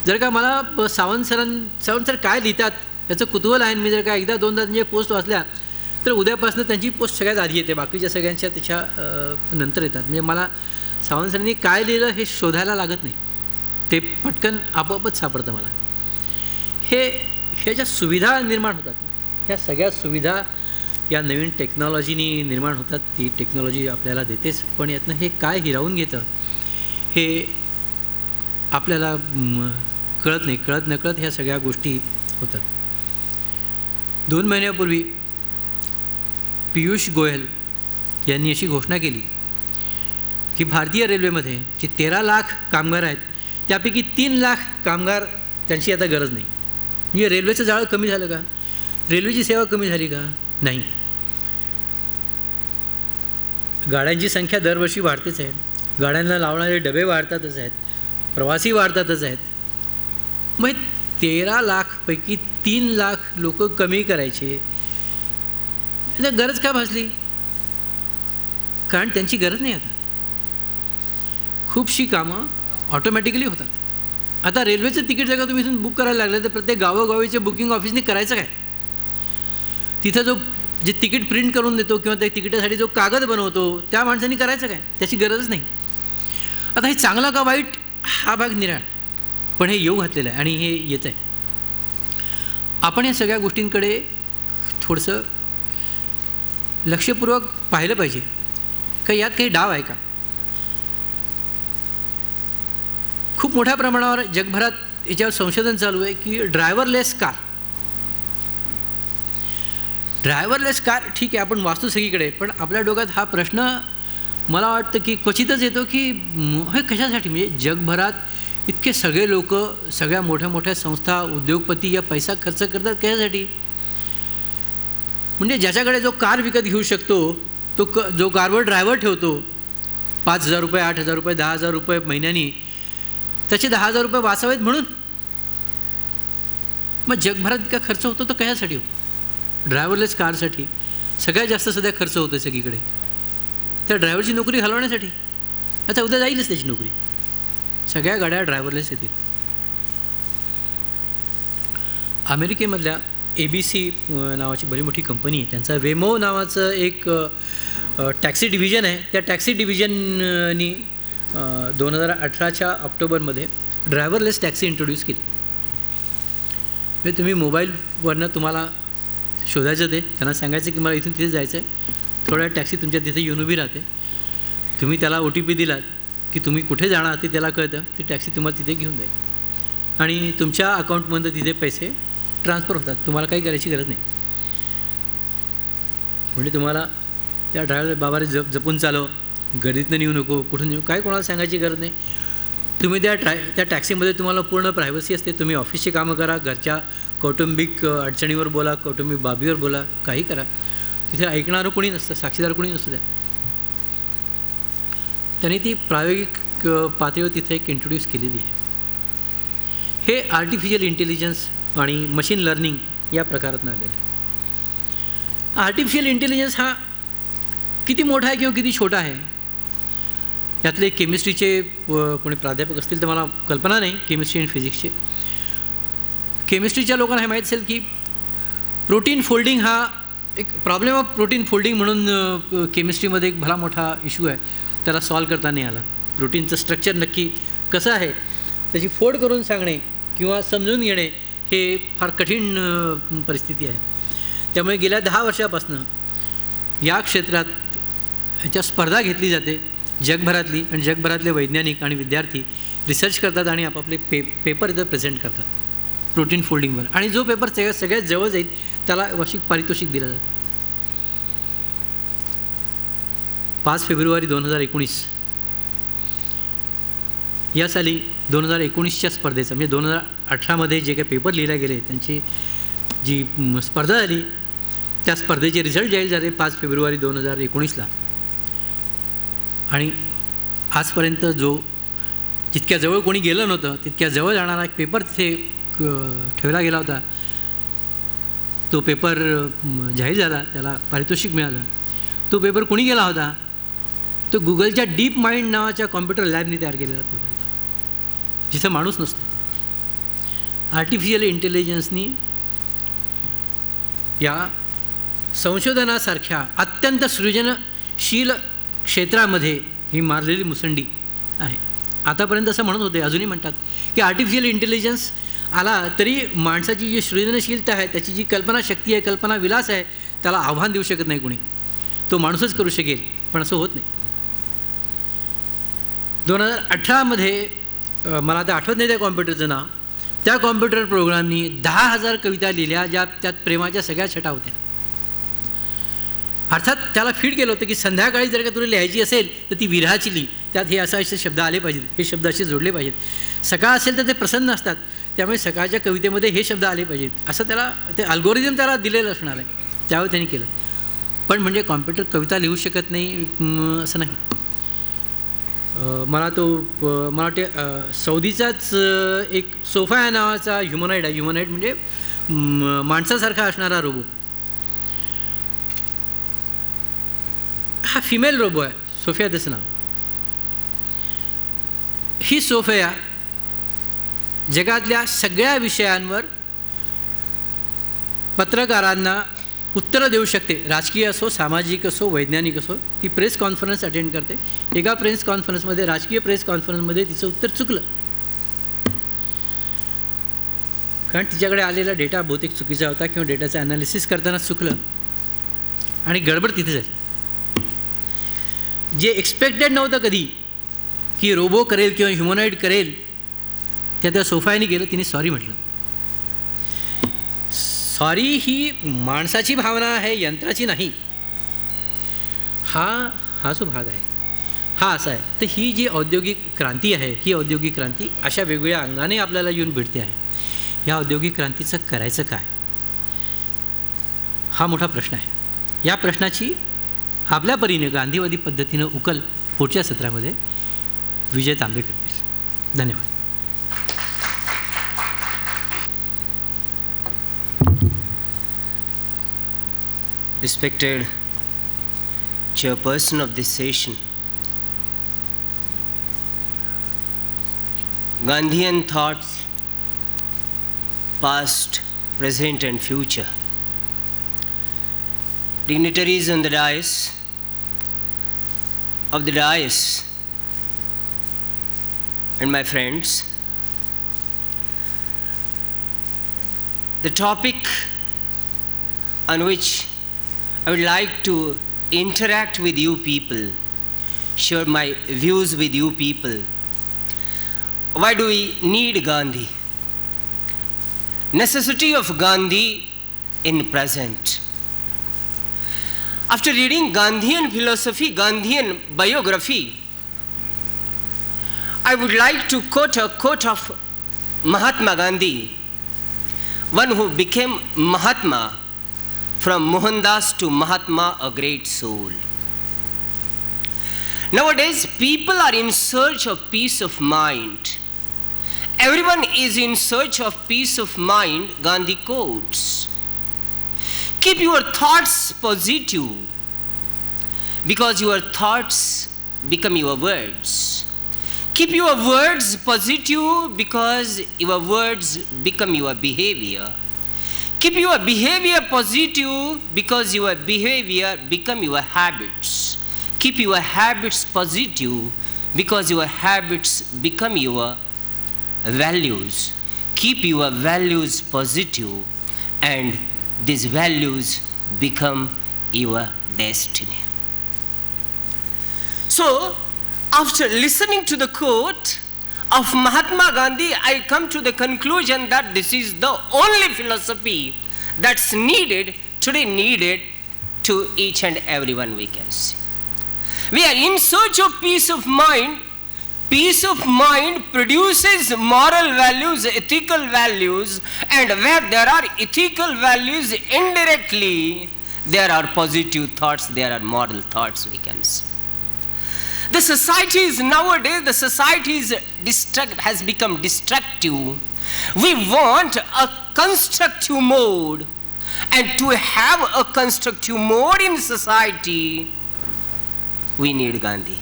जर का मला सावंत सर काय लिहितात याचं कुतूहल आहे, मी जर का एकदा दोनदा त्यांच्या पोस्ट वाचल्या तर उद्यापासून त्यांची पोस्ट सगळ्यात आधी येते, बाकीच्या सगळ्यांच्या त्याच्या नंतर येतात. म्हणजे मला सावंत सरांनी काय लिहिलं हे शोधायला लागत नाही, ते पटकन आपोआपच सापडतं मला. ह्या ज्या सुविधा निर्माण होतात, ह्या सगळ्या सुविधा या नवीन टेक्नॉलॉजीनी निर्माण होतात. ती टेक्नॉलॉजी आपल्याला देतेच, पण यातनं हे काय हिरावून घेतं हे आपल्याला कळत नाही. कळत नकळत ह्या सगळ्या गोष्टी होतात. 2 महिन्यापूर्वी पियुष गोयल यांनी अशी घोषणा केली की भारतीय रेल्वेमध्ये जे 13 लाख कामगार आहेत त्यापैकी 3 लाख कामगार त्यांची आता गरज नाही. म्हणजे रेल्वेचं जाळं कमी झालं का? रेल्वेची सेवा कमी झाली का? नाही. गाड्यांची संख्या दरवर्षी वाढतेच आहे, गाड्यांना लावणारे डबे वाढतातच आहेत, प्रवासी वाढतातच आहेत. मग 13 लाखपैकी 3 लाख लोक कमी करायचे, गरज का भासली? कारण त्यांची गरज नाही. आता खूपशी कामं ऑटोमॅटिकली होतात. आता रेल्वेचं तिकीट जर का तुम्ही इथून बुक करायला लागलं तर प्रत्येक गावोगावीचे बुकिंग ऑफिसने करायचं काय? तिथं जे तिकीट प्रिंट करून देतो किंवा त्या तिकिटासाठी जो कागद बनवतो त्या माणसांनी करायचं काय? त्याची गरजच नाही. आता हे चांगला का वाईट हा भाग निराळ, पण हे येऊ घातलेलं आहे आणि हे येत आहे. आपण या सगळ्या गोष्टींकडे थोडंसं लक्षपूर्वक पाहिलं पाहिजे का यात काही डाव आहे का? खूप मोठ्या प्रमाणावर जगभरात याच्यावर संशोधन चालू आहे की ड्रायव्हरलेस कार ठीक आहे, आपण वाचतो सगळीकडे, पण आपल्या डोक्यात हा प्रश्न मला वाटतं की क्वचितच येतो की हे कशासाठी? म्हणजे जगभरात इतके सगळे लोक, सगळ्या मोठ्या मोठ्या संस्था, उद्योगपती या पैसा खर्च करतात कशासाठी? म्हणजे ज्याच्याकडे जो कार विकत घेऊ शकतो तो जो कारवर ड्रायव्हर ठेवतो 5,000 रुपये, 8,000 रुपये, 10,000 रुपये महिन्यानी, त्याचे 10,000 रुपये वाचावेत म्हणून. मग जगभरात इतका खर्च होतो तर कशासाठी होतो? ड्रायव्हरलेस कारसाठी सगळ्यात जास्त सध्या खर्च होतो सगळीकडे. त्या ड्रायव्हरची नोकरी घालवण्यासाठी. आता उद्या जाईलच त्याची नोकरी, सगळ्या गाड्या ड्रायव्हरलेस येतील. अमेरिकेमधल्या ABC नावाची बरी मोठी कंपनी आहे, त्यांचा वेमो नावाचं एक टॅक्सी डिव्हिजन आहे. त्या टॅक्सी डिव्हिजननी 2018च्या ऑक्टोबरमध्ये ड्रायव्हरलेस टॅक्सी इंट्रोड्यूस केली. म्हणजे तुम्ही मोबाईलवरनं तुम्हाला शोधायचं, ते त्यांना सांगायचं की मला इथून तिथे जायचं आहे, थोड्या टॅक्सी तुमच्या तिथे येऊन उभी राहते, तुम्ही त्याला OTP दिलात की तुम्ही कुठे जाणार ते त्याला कळतं, ती टॅक्सी तुम्हाला तिथे घेऊन जाईल आणि तुमच्या अकाउंटमध्ये तिथे पैसे ट्रान्सफर होतात. तुम्हाला काही करायची गरज नाही. म्हणजे तुम्हाला त्या ड्रायव्हर बाबारे जपून चालव, गर्दीतनं नेऊ नको, कुठून नेऊ, काय कोणाला सांगायची गरज नाही. तुम्ही त्या टॅक्सीमध्ये तुम्हाला पूर्ण प्रायव्हसी असते. तुम्ही ऑफिसची कामं करा, घरच्या कौटुंबिक अडचणीवर बोला, कौटुंबिक बाबीवर बोला, काही करा. तिथे ऐकणारं कोणी नसतं, साक्षीदार कोणी नसतं. त्यांनी ती प्रायोगिक पातळीवर तिथे एक इंट्रोड्यूस केलेली आहे. हे आर्टिफिशियल इंटेलिजन्स आणि मशीन लर्निंग या प्रकारातून आलेलं आहे. आर्टिफिशियल इंटेलिजन्स हा किती मोठा आहे किंवा किती छोटा आहे यातले केमिस्ट्रीचे कोणी प्राध्यापक असतील तर मला कल्पना नाही, केमिस्ट्री आणि फिजिक्सचे, केमिस्ट्रीच्या लोकांना हे माहीत असेल की प्रोटीन फोल्डिंग हा एक प्रॉब्लेम ऑफ प्रोटीन फोल्डिंग म्हणून केमिस्ट्रीमध्ये एक भला मोठा इश्यू आहे. त्याला सॉल्व करता नाही आला. प्रोटीनचं स्ट्रक्चर नक्की कसं आहे त्याची फोड करून सांगणे किंवा समजून घेणे हे फार कठीण परिस्थिती आहे. त्यामुळे गेल्या 10 वर्षापासून या क्षेत्रात ह्याच्या स्पर्धा घेतली जाते जगभरातली, आणि जगभरातले वैज्ञानिक आणि विद्यार्थी रिसर्च करतात आणि आपापले पेपर इथं प्रेझेंट करतात प्रोटीन फोल्डिंगवर. आणि जो पेपर सगळ्यात जवळ जाईल त्याला वार्षिक पारितोषिक दिलं जातं. 5 फेब्रुवारी 2019 या साली 2019च्या स्पर्धेचा म्हणजे 2018मध्ये जे काही पेपर लिहिले गेले त्यांची जी स्पर्धा झाली त्या स्पर्धेचे रिझल्ट जाहीर झाले 5 फेब्रुवारी 2019ला. आणि आजपर्यंत जो जितक्या जवळ कोणी गेलं नव्हतं तितक्या जवळ जाणारा एक पेपर तिथे ठेवला गेला होता. तो पेपर जाहीर झाला, त्याला पारितोषिक मिळालं. तो पेपर कोणी गेला होता? तो गुगलच्या डीप माइंड नावाच्या कॉम्प्युटर लॅबनी तयार केलेला पेपर होता, जिथं माणूस नसतो. आर्टिफिशियल इंटेलिजन्सनी या संशोधनासारख्या अत्यंत सृजनशील क्षेत्रामध्ये ही मारलेली मुसंडी आहे. आतापर्यंत असं म्हणत होते, अजूनही म्हणतात की आर्टिफिशियल इंटेलिजन्स आला तरी माणसाची जी सृजनशीलता आहे, त्याची जी कल्पनाशक्ती आहे, कल्पनाविलास आहे, त्याला आव्हान देऊ शकत नाही कोणी. तो माणूसच करू शकेल, पण असं होत नाही. 2018मध्ये मला आता आठवत नाही त्या कॉम्प्युटरचं नाव, त्या कॉम्प्युटर प्रोग्रामनी 10,000 कविता लिहिल्या ज्या त्यात प्रेमाच्या सगळ्या छटा होत्या. अर्थात त्याला फीड केलं होतं की संध्याकाळी जर का तुला लिहायची असेल तर ती विरहाची लिही, त्यात हे असे शब्द आले पाहिजेत, हे शब्द असे जोडले पाहिजेत. सकाळ असेल तर ते प्रसन्न असतात, त्यामुळे सकाळच्या कवितेमध्ये हे शब्द आले पाहिजेत, असं त्याला ते अल्गोरिदम त्याला दिलेलं असणार आहे. त्यावेळी त्यांनी केलं. पण म्हणजे कॉम्प्युटर कविता लिहू शकत नाही असं नाही. मला वाटते सौदीचाच एक सोफा नावाचा ह्युमनॉइड आहे. ह्युमनॉइड म्हणजे माणसासारखा असणारा रोबो. हा फिमेल रोबो आहे, सोफिया त्याचं नाव. ही सोफिया जगातल्या सगळ्या विषयांवर पत्रकारांना उत्तरं देऊ शकते. राजकीय असो, सामाजिक असो, वैज्ञानिक असो. ती प्रेस कॉन्फरन्स अटेंड करते. एका प्रेस कॉन्फरन्समध्ये, राजकीय प्रेस कॉन्फरन्समध्ये तिचं उत्तर चुकलं, कारण तिच्याकडे आलेला डेटा बहुतेक चुकीचा होता किंवा डेटाचं ॲनालिसिस करताना चुकलं आणि गडबड तिथे झाली. जे एक्सपेक्टेड नव्हतं कधी की रोबो करेल किंवा ह्युमनॉइड करेल, त्या सोफायाने केलं. तिने सॉरी म्हटलं. सॉरी ही माणसाची भावना आहे, यंत्राची नाही. हा जो भाग आहे हा असा आहे. तर ही जी औद्योगिक क्रांती आहे, ही औद्योगिक क्रांती अशा वेगवेगळ्या अंगाने आपल्याला येऊन भेटते आहे. या औद्योगिक क्रांतीचं करायचं काय, हा मोठा प्रश्न आहे. या प्रश्नाची आपल्या परीने गांधीवादी पद्धतीनं उकल पुढच्या सत्रामध्ये विजय तांबे करतील. धन्यवाद. Respected chairperson of this session, Gandhian thoughts, past, present and future. Dignitaries on the dais, and my friends, the topic on which I would like to interact with you people, share my views with you people. Why do we need Gandhi? Necessity of Gandhi in present. After reading Gandhian philosophy, Gandhian biography, I would like to quote a quote of Mahatma Gandhi, one who became Mahatma. From Mohandas to Mahatma, a great soul. Nowadays, people are in search of peace of mind. Everyone is in search of peace of mind, Gandhi quotes. Keep your thoughts positive, because your thoughts become your words. Keep your words positive because your words become your behavior. Keep your behavior positive because your behavior become your habits. Keep your habits positive because your habits become your values. Keep your values positive and these values become your destiny. So, after listening to the quote of Mahatma Gandhi, I come to the conclusion that this is the only philosophy that's needed to each and everyone, we can see. We are in search of peace of mind. Peace of mind produces moral values, ethical values, and where there are ethical values, indirectly there are positive thoughts, there are moral thoughts, we can see. The society is nowadays, the society has become destructive. We want a constructive mode, and to have a constructive mode in society, we need Gandhi.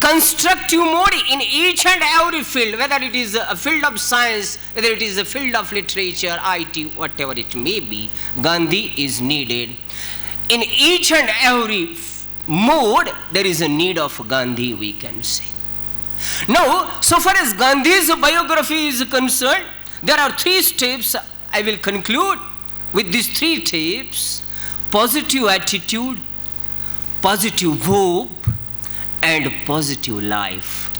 Constructive mode in each and every field, whether it is a field of science, whether it is a field of literature, IT, whatever it may be, Gandhi is needed. In each and every mode, there is a need of Gandhi, we can say. Now, so far as Gandhi's biography is concerned, there are 3 steps. I will conclude with these 3 steps: positive attitude, positive hope, and positive life.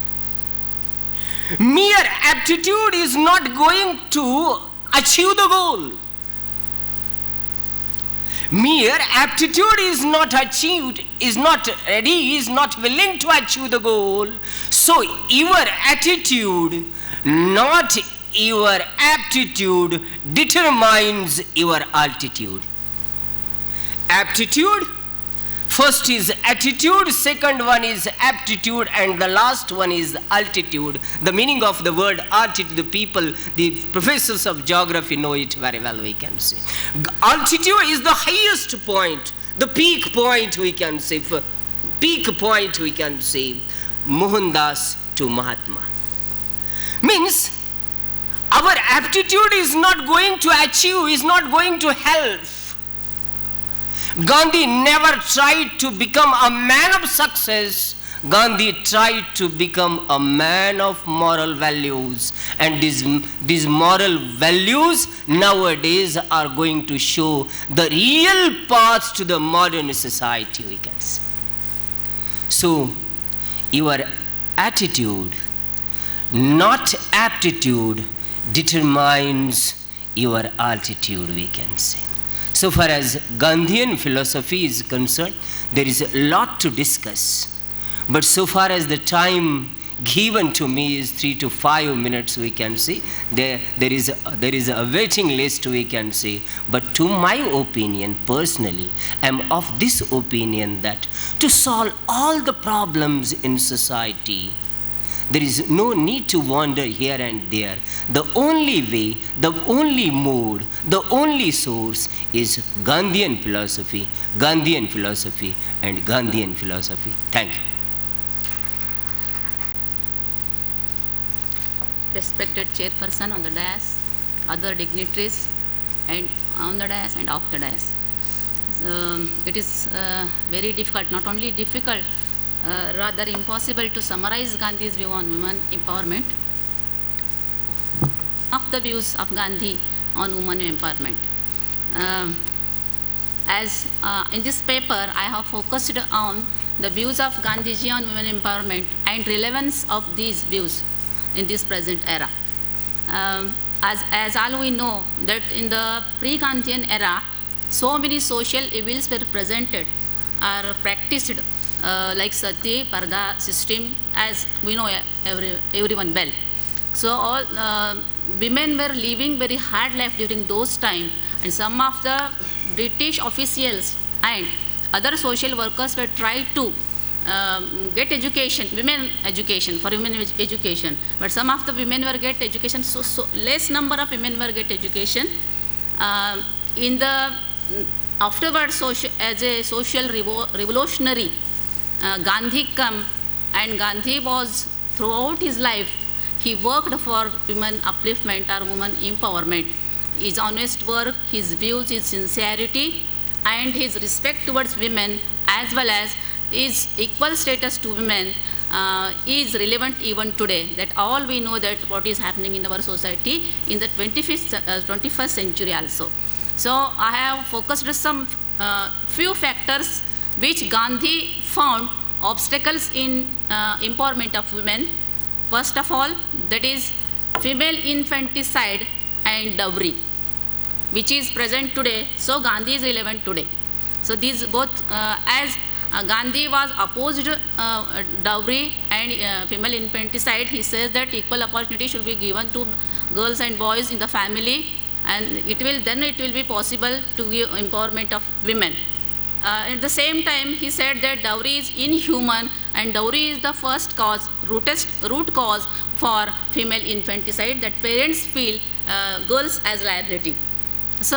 Mere aptitude is not going to achieve the goal. Mere aptitude is not achieved, is not ready, is not willing to achieve the goal. So your attitude, not your aptitude, determines your altitude. Aptitude, first is attitude, second one is aptitude, and the last one is altitude. The meaning of the word altitude, the people, the professors of geography know it very well, we can say. Altitude is the highest point, the peak point, we can say. Peak point, we can say. Mohandas to Mahatma. Means our aptitude is not going to achieve, is not going to help. Gandhi never tried to become a man of success. Gandhi tried to become a man of moral values. And these moral values nowadays are going to show the real path to the modern society, we can say. So, your attitude, not aptitude, determines your altitude, we can say. So far as Gandhian philosophy is concerned, there is a lot to discuss. But so far as the time given to me is 3 to 5 minutes, we can see. There is a waiting list, we can see. But to my opinion, personally, I am of this opinion that to solve all the problems in society, there is no need to wander here and there. The only way, the only mode, the only source is Gandhian philosophy, Gandhian philosophy, and Gandhian philosophy. Thank you. Respected chairperson on the dais, other dignitaries, and on the dais and off the dais. It is very difficult, not only difficult, rather impossible to summarize Gandhi's view on women empowerment. Of the views of Gandhi on women empowerment. As in this paper, I have focused on the views of Gandhiji on women empowerment and relevance of these views in this present era. As all we know that in the pre-Gandhian era, so many social evils were presented or practiced, like sati, parda system, as we know everyone well. So all women were living very hard life during those times, and some of the British officials and other social workers were trying to get education, women education, for women education. But some of the women were get education, so less number of women were get education. In the afterwards, as a social revolutionary, Gandhi come and Gandhi was, throughout his life, he worked for women upliftment or women empowerment. His honest work, his views, his sincerity, and his respect towards women, as well as his equal status to women, is relevant even today. That all we know that what is happening in our society in the 21st century also. So I have focused on some few factors which Gandhi found obstacles in empowerment of women. First of all, that is female infanticide and dowry, which is present today. So Gandhi is relevant today. So these both, as Gandhi was opposed dowry and female infanticide, he says that equal opportunity should be given to girls and boys in the family, and it will be possible to give empowerment of women. At the same time, he said that dowry is inhuman, and dowry is the first cause, root cause for female infanticide, that parents feel girls as liability. So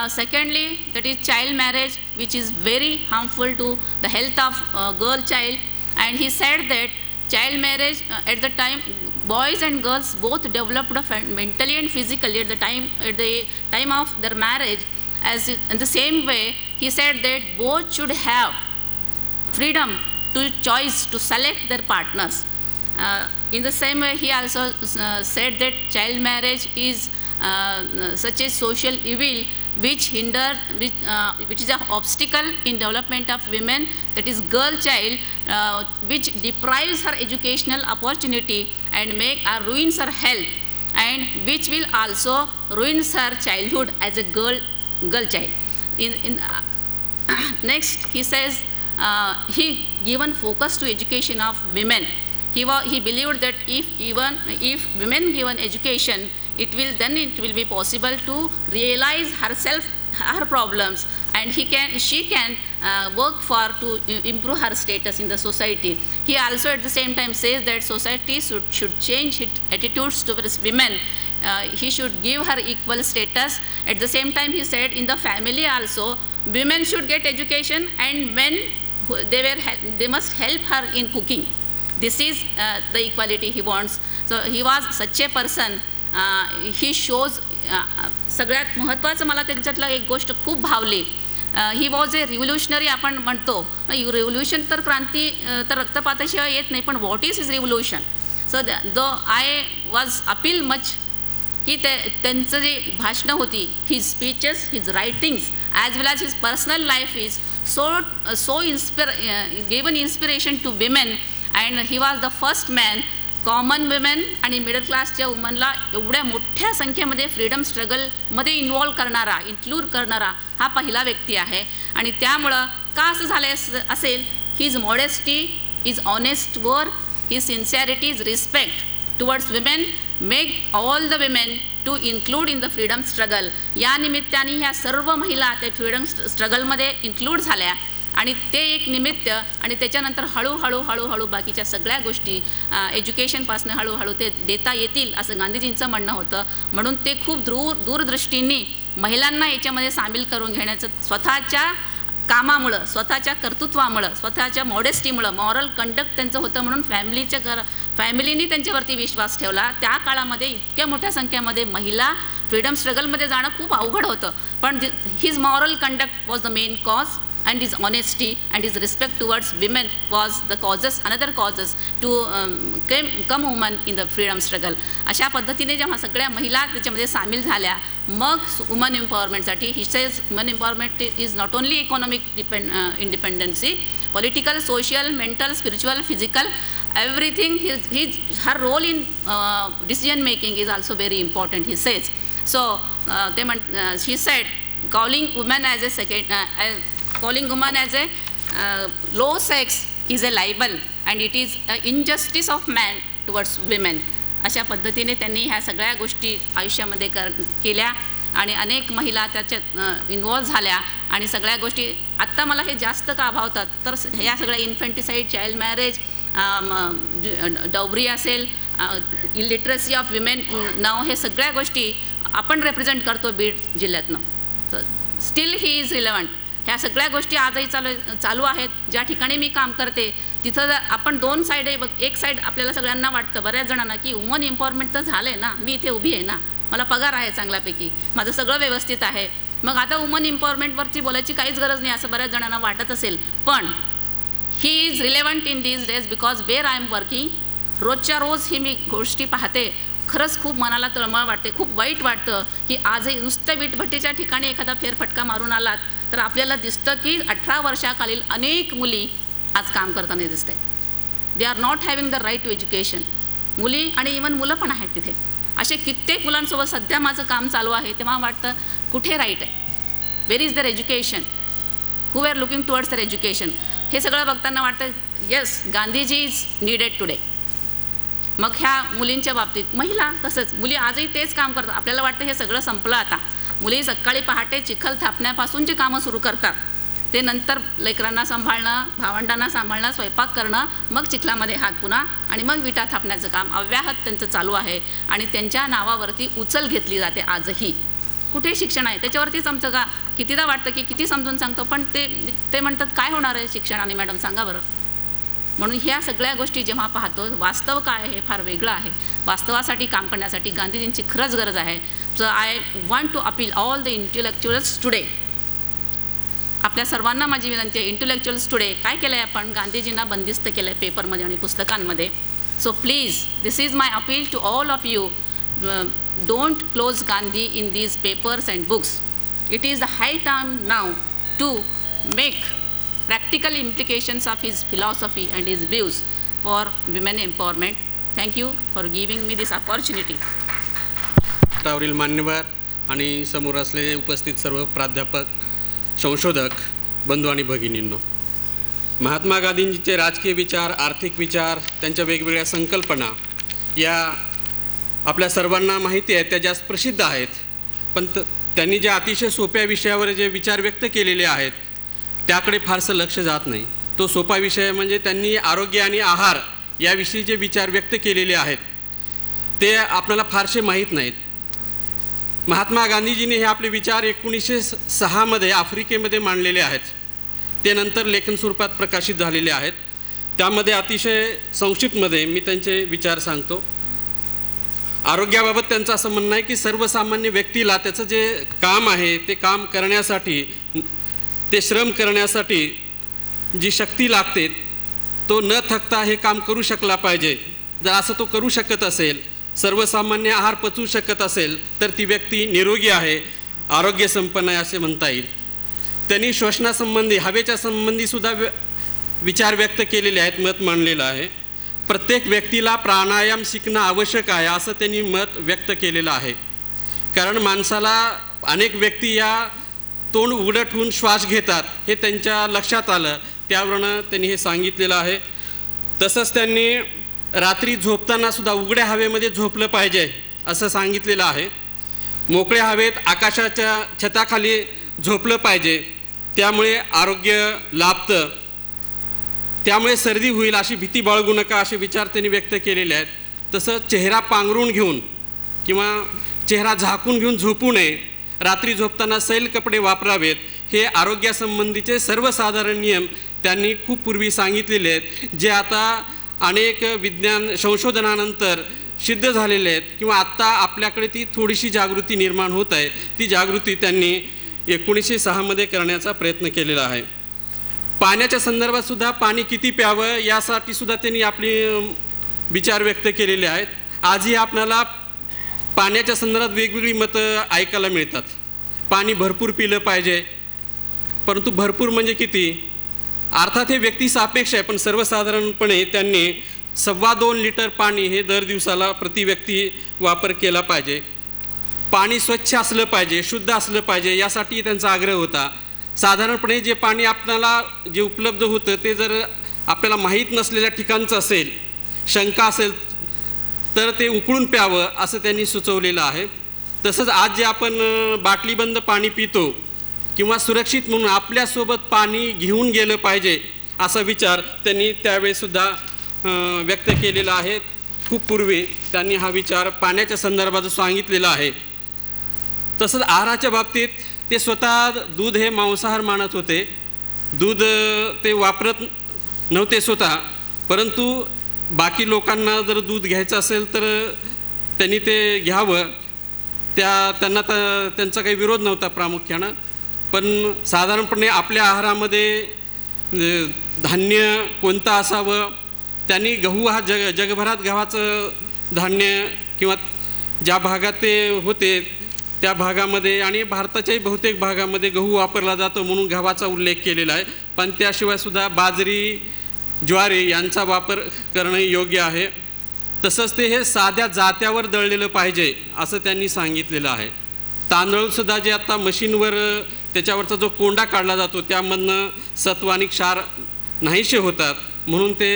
secondly, that is child marriage, which is very harmful to the health of girl child. And he said that child marriage, at the time, boys and girls both developed mentally and physically at the time of their marriage. As in the same way, he said that both should have freedom to choice to select their partners. In the same way, he also said that child marriage is such a social evil which is an obstacle in development of women, that is girl child, which deprives her educational opportunity and ruins her health, and which will also ruins her childhood as a girl child. Next, he says he given focus to education of women. He believed that if women given education, it will be possible to realize herself, her problems, and she can work for to improve her status in the society. He also at the same time says that society should change its attitudes towards women. He should give her equal status. At the same time, he said in the family also, women should get education, and men they must help her in cooking. This is the equality he wants. So he was such a person. He shows सगळ्यात महत्त्वाचं मला त्यांच्यातलं एक गोष्ट खूप भावली. He was a revolutionary आपण म्हणतो. Revolution तर क्रांती तर रक्तपाताशिवाय येत नाही, पण what is his revolution. So I was appeal much की त्यांचं जे भाषणं होती, his speeches, his writings, as well as his personal life is so given inspiration to women. And he was the first man common women आणि middle क्लासच्या वुमनला एवढ्या मोठ्या संख्येमध्ये फ्रीडम स्ट्रगलमध्ये इन्क्लूड करणारा हा पहिला व्यक्ती आहे. आणि त्यामुळं का असं झालं असेल, his modesty, his honest work, his sincerity, his respect towards women make all the women to include in the freedom struggle. या निमित्ताने ह्या सर्व महिला त्या फ्रीडम स्ट्रगलमध्ये इन्क्लूड झाल्या, आणि ते एक निमित्त. आणि त्याच्यानंतर हळूहळू बाकीच्या सगळ्या गोष्टी एज्युकेशनपासून हळूहळू ते देता येतील असं गांधीजींचं म्हणणं होतं. म्हणून ते खूप दूरदृष्टीने महिलांना याच्यामध्ये सामील करून घेण्याचं स्वतःच्या कामामुळं, स्वतःच्या कर्तृत्वामुळं, स्वतःच्या मॉडेस्टीमुळं, मॉरल कंडक्ट त्यांचं होतं, म्हणून फॅमिलीनी त्यांच्यावरती विश्वास ठेवला. त्या काळामध्ये इतक्या मोठ्या संख्येमध्ये महिला फ्रीडम स्ट्रगलमध्ये जाणं खूप अवघड होतं, पण his moral conduct was the main cause, and his honesty and his respect towards women was the another causes to come women in the freedom struggle. अशा पद्धतीने जेव्हा सगळ्या महिला त्याच्यामध्ये सामील झाल्या, मग वुमन एम्पॉवरमेंटसाठी he says woman empowerment is not only economic independency, political, social, mental, spiritual, physical, everything. Her role in decision making is also very important, he says. So she said calling women as a low sex is a libel, and it is an injustice of man towards women. अशा पद्धतीने त्यांनी ह्या सगळ्या गोष्टी आयुष्यामध्ये केल्या, आणि अनेक महिला त्याच्यात इन्वॉल्व झाल्या. आणि सगळ्या गोष्टी आत्ता मला हे जास्त का भावतात, तर ह्या सगळ्या इन्फंटिसाईड, चाइल्ड मॅरेज, डॉवरी असेल, इलिटरसी ऑफ विमेन नाव, हे सगळ्या गोष्टी आपण रिप्रेझेंट करतो बीड जिल्ह्यातनं. तर स्टील ही इज रिलेव्हंट. ह्या सगळ्या गोष्टी आजही चालू आहेत. ज्या ठिकाणी मी काम करते तिथं आपण दोन साईड आहे बघ. एक साईड आपल्याला सगळ्यांना वाटतं, बऱ्याच जणांना, की वुमन एम्पॉवरमेंट तर झालं आहे ना, मी इथे उभी आहे ना, मला पगार आहे चांगल्यापैकी, माझं सगळं व्यवस्थित आहे, मग आता वुमन एम्पॉवरमेंटवरती बोलायची काहीच गरज नाही असं बऱ्याच जणांना वाटत असेल. पण he is relevant in these days because wear I am working. रोजच्या रोज ही मी गोष्टी पाहते, खरंच खूप मनाला तळमळ वाटते, खूप वाईट वाटतं की आजही नुसतं वीटभट्टीच्या ठिकाणी एखादा फेरफटका मारून आलात तर आपल्याला दिसतं की 18 वर्षाखालील अनेक मुली आज काम करताना दिसते. They are not having the right to education. मुली आणि इवन मुलं पण आहेत तिथे. असे कित्येक मुलांसोबत सध्या माझं काम चालू आहे, तेव्हा वाटतं कुठे राईट आहे, वेर इज दर education, who are looking towards दर एज्युकेशन. हे सगळं बघताना वाटतं yes, Gandhiji is needed today. मग ह्या मुलींच्या बाबतीत महिला तसंच, मुली आजही तेच काम करतात. आपल्याला वाटतं हे सगळं संपलं आता. मुली सकाळी पहाटे चिखल थापण्यापासून जी कामं सुरू करतात, ते नंतर लेकरांना सांभाळणं, भावंडांना सांभाळणं, स्वयंपाक करणं, मग चिखलामध्ये हात पुन्हा, आणि मग विटा थापण्याचं काम अव्याहत त्यांचं चालू आहे. आणि त्यांच्या नावावरती उचल घेतली जाते आजही. कुठे शिक्षण आहे त्याच्यावरतीच आमचं का कितीदा वाटतं की किती समजून सांगतो, पण ते म्हणतात काय होणार आहे शिक्षणाने मॅडम सांगा बरं. म्हणून ह्या सगळ्या गोष्टी जेव्हा पाहतो, वास्तव काय आहे हे फार वेगळं आहे. वास्तवासाठी काम करण्यासाठी गांधीजींची खरंच गरज आहे. So I want to appeal all the intellectuals today. आपल्या सर्वांना माझी विनंती आहे, इंटेलेक्च्युअल्स टुडे काय केलं आहे आपण, गांधीजींना बंदिस्त केलं आहे पेपरमध्ये आणि पुस्तकांमध्ये. So please, this is my appeal to all of you, don't close Gandhi in these papers and books. It is the high time now to make practical implications of his philosophy and his views for women empowerment. Thank you for giving me this opportunity. तावरील मान्यवर आणि समोर असलेले उपस्थित सर्व प्राध्यापक, संशोधक बंधू आणि भगिनींनो, महात्मा गांधींचे राजकीय विचार, आर्थिक विचार, त्यांच्या वेगवेगळ्या संकल्पना या आपल्या सर्वांना माहिती आहेत, त्या जास्त प्रसिद्ध आहेत. पण त्यांनी ज्या अतिशय सोप्या विषयावर जे विचार व्यक्त केलेले आहेत त्याकडे फारसं लक्ष जात नाही. तो सोपा विषय म्हणजे त्यांनी आरोग्य आणि आहार याविषयी जे विचार व्यक्त केलेले आहेत ते आपल्याला फारसे माहीत नाहीत. महात्मा गांधीजींनी हे आपले विचार 1906 आफ्रिकेमध्ये मांडलेले आहेत. ते नंतर लेखन स्वरूपात प्रकाशित झालेले आहेत. त्यामध्ये अतिशय संक्षिप्तमध्ये मी त्यांचे विचार सांगतो. आरोग्याबाबत त्यांचं असं म्हणणं आहे की सर्वसामान्य व्यक्तीला त्याचं जे काम आहे ते काम करण्यासाठी, ते श्रम करण्यासाठी जी शक्ती लागते तो न थकता हे काम करू शकला पाहिजे. जर असं तो करू शकत असेल, सर्वसामान्य आहार पचवू शकत असेल तर ती व्यक्ती निरोगी आहे, आरोग्य संपन्न आहे असे म्हणता येईल. त्यांनी श्वसनासंबंधी, हवेच्या संबंधीसुद्धा विचार व्यक्त केलेले आहेत, मत मांडलेलं आहे. प्रत्येक व्यक्तीला प्राणायाम शिकणं आवश्यक आहे असं त्यांनी मत व्यक्त केलेलं आहे. कारण माणसाला अनेक व्यक्ती या तोंड उघडं ठेवून श्वास घेतात हे त्यांच्या लक्षात आलं, त्यावरून त्यांनी हे सांगितलेलं आहे. तसंच त्यांनी रात्री झोपतानासुद्धा उघड्या हवेमध्ये झोपलं पाहिजे असं सांगितलेलं आहे. मोकळ्या हवेत आकाशाच्या छताखाली झोपलं पाहिजे, त्यामुळे आरोग्य लाभतं, त्यामुळे सर्दी होईल अशी भीती बाळगू नका असे विचार त्यांनी व्यक्त केलेले आहेत. तसंच चेहरा पांघरून घेऊन किंवा चेहरा झाकून घेऊन झोपू नये, रात्री झोपताना सैल कपडे वापरावेत, हे आरोग्यासंबंधीचे सर्वसाधारण नियम त्यांनी खूप पूर्वी सांगितलेले आहेत, जे आता अनेक विज्ञान संशोधनानंतर सिद्ध झालेले आहेत किंवा आत्ता आपल्याकडे ती थोडीशी जागृती निर्माण होत आहे. ती जागृती त्यांनी 1906 करण्याचा प्रयत्न केलेला आहे. पाण्याच्या संदर्भातसुद्धा पाणी किती प्यावं यासाठी सुद्धा त्यांनी आपले विचार व्यक्त केलेले आहेत. आजही आपल्याला पाण्याच्या संदर्भात वेगवेगळी मतं ऐकायला मिळतात. पाणी भरपूर पिलं पाहिजे, परंतु भरपूर म्हणजे किती? अर्थात हे व्यक्ती सापेक्ष आहे, पण सर्वसाधारणपणे त्यांनी 2.25 लिटर पाणी हे दर दिवसाला प्रति व्यक्ती वापर केला पाहिजे. पाणी स्वच्छ असलं पाहिजे, शुद्ध असलं पाहिजे यासाठी त्यांचा आग्रह होता. साधारणपणे जे पाणी आपल्याला जे उपलब्ध होतं ते जर आपल्याला माहीत नसलेल्या ठिकाणचं असेल, शंका असेल तर ते उकळून प्यावं असं त्यांनी सुचवलेलं आहे. तसंच आज जे आपण बाटलीबंद पाणी पितो किंवा सुरक्षित म्हणून आपल्यासोबत पाणी घेऊन गेलं पाहिजे असा विचार त्यांनी त्यावेळीसुद्धा व्यक्त केलेला आहे. खूप पूर्वी त्यांनी हा विचार पाण्याच्या संदर्भात सांगितलेला आहे. तसंच आहाराच्या बाबतीत ते स्वतः दूध हे मांसाहार मानत होते. दूध ते वापरत नव्हते स्वतः, परंतु बाकी लोकांना जर दूध घ्यायचं असेल तर त्यांनी ते घ्यावं, त्यांना त्यांचा काही विरोध नव्हता प्रामुख्यानं. पण साधारणपणे आपल्या आहारामध्ये धान्य कोणतं असावं, त्यांनी गहू हा जगभरात गव्हाचं धान्य किंवा ज्या भागात ते होते त्या भागामध्ये आणि भारताच्याही बहुतेक भागामध्ये गहू वापरला जातो म्हणून गव्हाचा उल्लेख केलेला आहे. पण त्याशिवाय सुद्धा बाजरी, ज्वारी यांचा वापर करणं योग्य आहे. तसंच ते हे साध्या जात्यावर दळलेलं पाहिजे असं त्यांनी सांगितलेलं आहे. तांदूळसुद्धा जे आता मशीनवर त्याच्यावरचा जो कोंडा काढला जातो त्यामधनं सत्व आणि क्षार नाहीसे होतात, म्हणून ते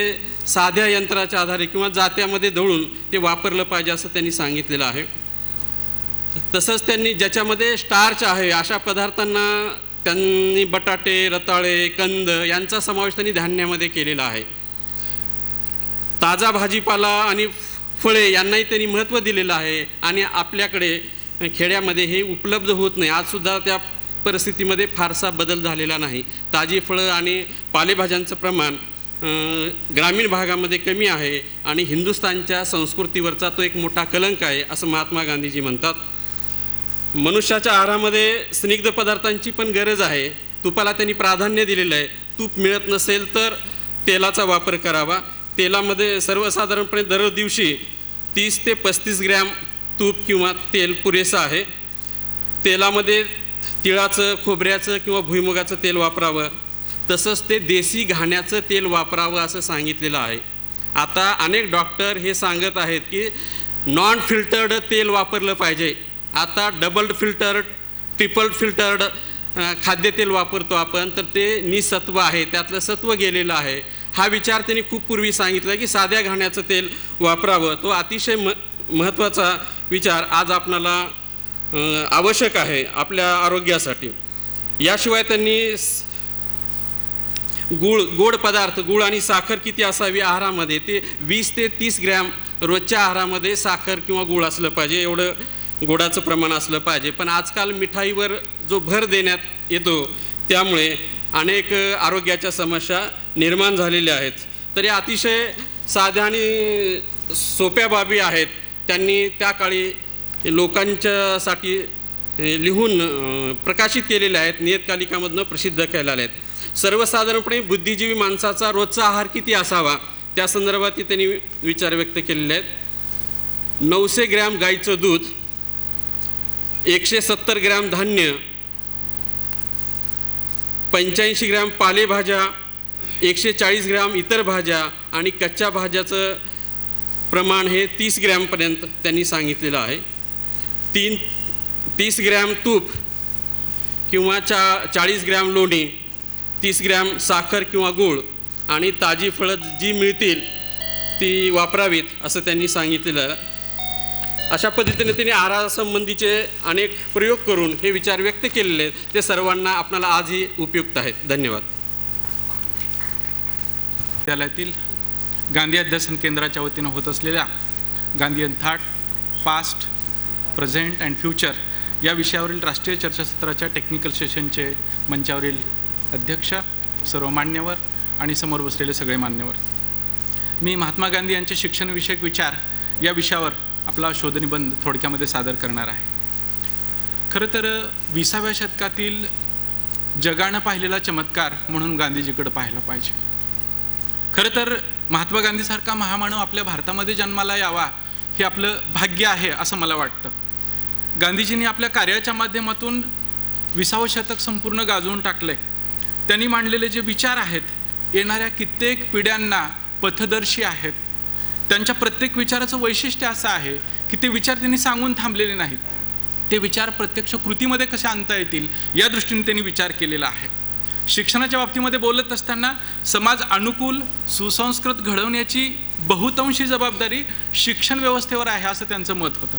साध्या यंत्राच्या आधारे किंवा जात्यामध्ये दळून ते वापरलं पाहिजे असं त्यांनी सांगितलेलं आहे. तसंच त्यांनी ज्याच्यामध्ये स्टार्च आहे अशा पदार्थांना त्यांनी बटाटे, रताळे, कंद यांचा समावेश त्यांनी धान्यामध्ये केलेला आहे. ताजा भाजीपाला आणि फळे यांनाही त्यांनी महत्त्व दिलेलं आहे. आणि आपल्याकडे खेड्यामध्ये हे उपलब्ध होत नाही. आजसुद्धा त्या परिस्थितीमध्ये फारसा बदल झालेला नाही. ताजी फळं आणि पालेभाज्यांचं प्रमाण ग्रामीण भागामध्ये कमी आहे आणि हिंदुस्थानच्या संस्कृतीवरचा तो एक मोठा कलंक आहे असं महात्मा गांधीजी म्हणतात. मनुष्याच्या आहारामध्ये स्निग्ध पदार्थांची पण गरज आहे. तुपाला त्यांनी प्राधान्य दिलेलं आहे. तूप मिळत नसेल तर तेलाचा वापर करावा. तेलामध्ये सर्वसाधारणपणे दर दिवशी 30 ते 35 ग्रॅम तूप किंवा तेल पुरेसं आहे. तेलामध्ये तिळाचं, खोबऱ्याचं किंवा भुईमुगाचं तेल वापरावं. तसंच ते देशी घाण्याचं तेल वापरावं असं सांगितलेलं आहे. आता अनेक डॉक्टर हे सांगत आहेत की नॉन फिल्टर्ड तेल वापरलं पाहिजे. आता डबल फिल्टर्ड, ट्रिपल फिल्टर्ड खाद्यतेल वापरतो आपण, तर ते निसत्व आहे, त्यातलं सत्व गेलेलं आहे. हा विचार त्यांनी खूप पूर्वी सांगितला की साध्या घाण्याचं तेल वापरावं. तो अतिशय महत्त्वाचा विचार आज आपणाला आवश्यक आहे आपल्या आरोग्यासाठी. याशिवाय त्यांनी गोड पदार्थ, गूळ आणि साखर किती असावी आहारामध्ये, ते 20 ते 30 ग्रॅम रोजच्या आहारामध्ये साखर किंवा गूळ असलं पाहिजे, एवढं गोडाचं प्रमाण असलं पाहिजे. पण आजकाल मिठाईवर जो भर देण्यात येतो त्यामुळे अनेक आरोग्याच्या समस्या निर्माण झालेल्या आहेत. तर या अतिशय साध्या आणि सोप्या बाबी आहेत. त्यांनी त्या काळी लोकांच्यासाठी लिहून प्रकाशित केलेल्या आहेत, नियतकालिकामधनं प्रसिद्ध केलेल्या आहेत. सर्वसाधारणपणे बुद्धिजीवी माणसाचा रोजचा आहार किती असावा त्या संदर्भात त्यांनी विचार व्यक्त केलेले आहेत. 900 ग्रॅम गाईचं दूध, 170 ग्रॅम धान्य, 85 ग्रॅम पालेभाज्या, 140 ग्रॅम इतर भाज्या आणि कच्च्या भाज्याचं प्रमाण हे 30 ग्रॅमपर्यंत त्यांनी सांगितलेलं आहे. 30 ग्रॅम तूप किंवा 40 ग्रॅम लोणी, 30 ग्रॅम साखर किंवा गूळ आणि ताजी फळं जी मिळतील ती वापरावीत असं त्यांनी सांगितलेलं आहे. अशा पद्धतीने त्यांनी आहारासंबंधीचे अनेक प्रयोग करून हे विचार व्यक्त केलेले आहेत. ते सर्वांना आपल्याला आजही उपयुक्त आहेत. धन्यवाद. विद्यालयातील गांधी अध्यासन केंद्राच्या वतीनं होत असलेल्या Gandhian thought, past, present and future या विषयावरील राष्ट्रीय चर्चासत्राच्या टेक्निकल सेशनचे मंचावरील अध्यक्ष, सर्व मान्यवर आणि समोर बसलेले सगळे मान्यवर, मी महात्मा गांधी यांचे शिक्षणविषयक विचार या विषयावर आपला शोधनिबंध थोडक्यामध्ये सादर करणार आहे. खरं तर 20व्या शतकातील जगानं पाहिलेला चमत्कार म्हणून गांधीजीकडे पाहायला पाहिजे. खरं तर महात्मा गांधीसारखा महामानव आपल्या भारतामध्ये जन्माला यावा हे आपलं भाग्य आहे असं मला वाटतं. गांधीजींनी आपल्या कार्याच्या माध्यमातून 20वं शतक संपूर्ण गाजवून टाकले. त्यांनी मांडलेले जे विचार आहेत येणाऱ्या कित्येक पिढ्यांना पथदर्शी आहेत. त्यांच्या प्रत्येक विचाराचं वैशिष्ट्य असं आहे की ते विचार त्यांनी सांगून थांबलेले नाहीत, ते विचार प्रत्यक्ष कृतीमध्ये कसे आणता येतील या दृष्टीने त्यांनी विचार केलेला आहे. शिक्षणाच्या बाबतीमध्ये बोलत असताना समाज अनुकूल सुसंस्कृत घडवण्याची बहुतांशी जबाबदारी शिक्षण व्यवस्थेवर आहे असं त्यांचं मत होतं.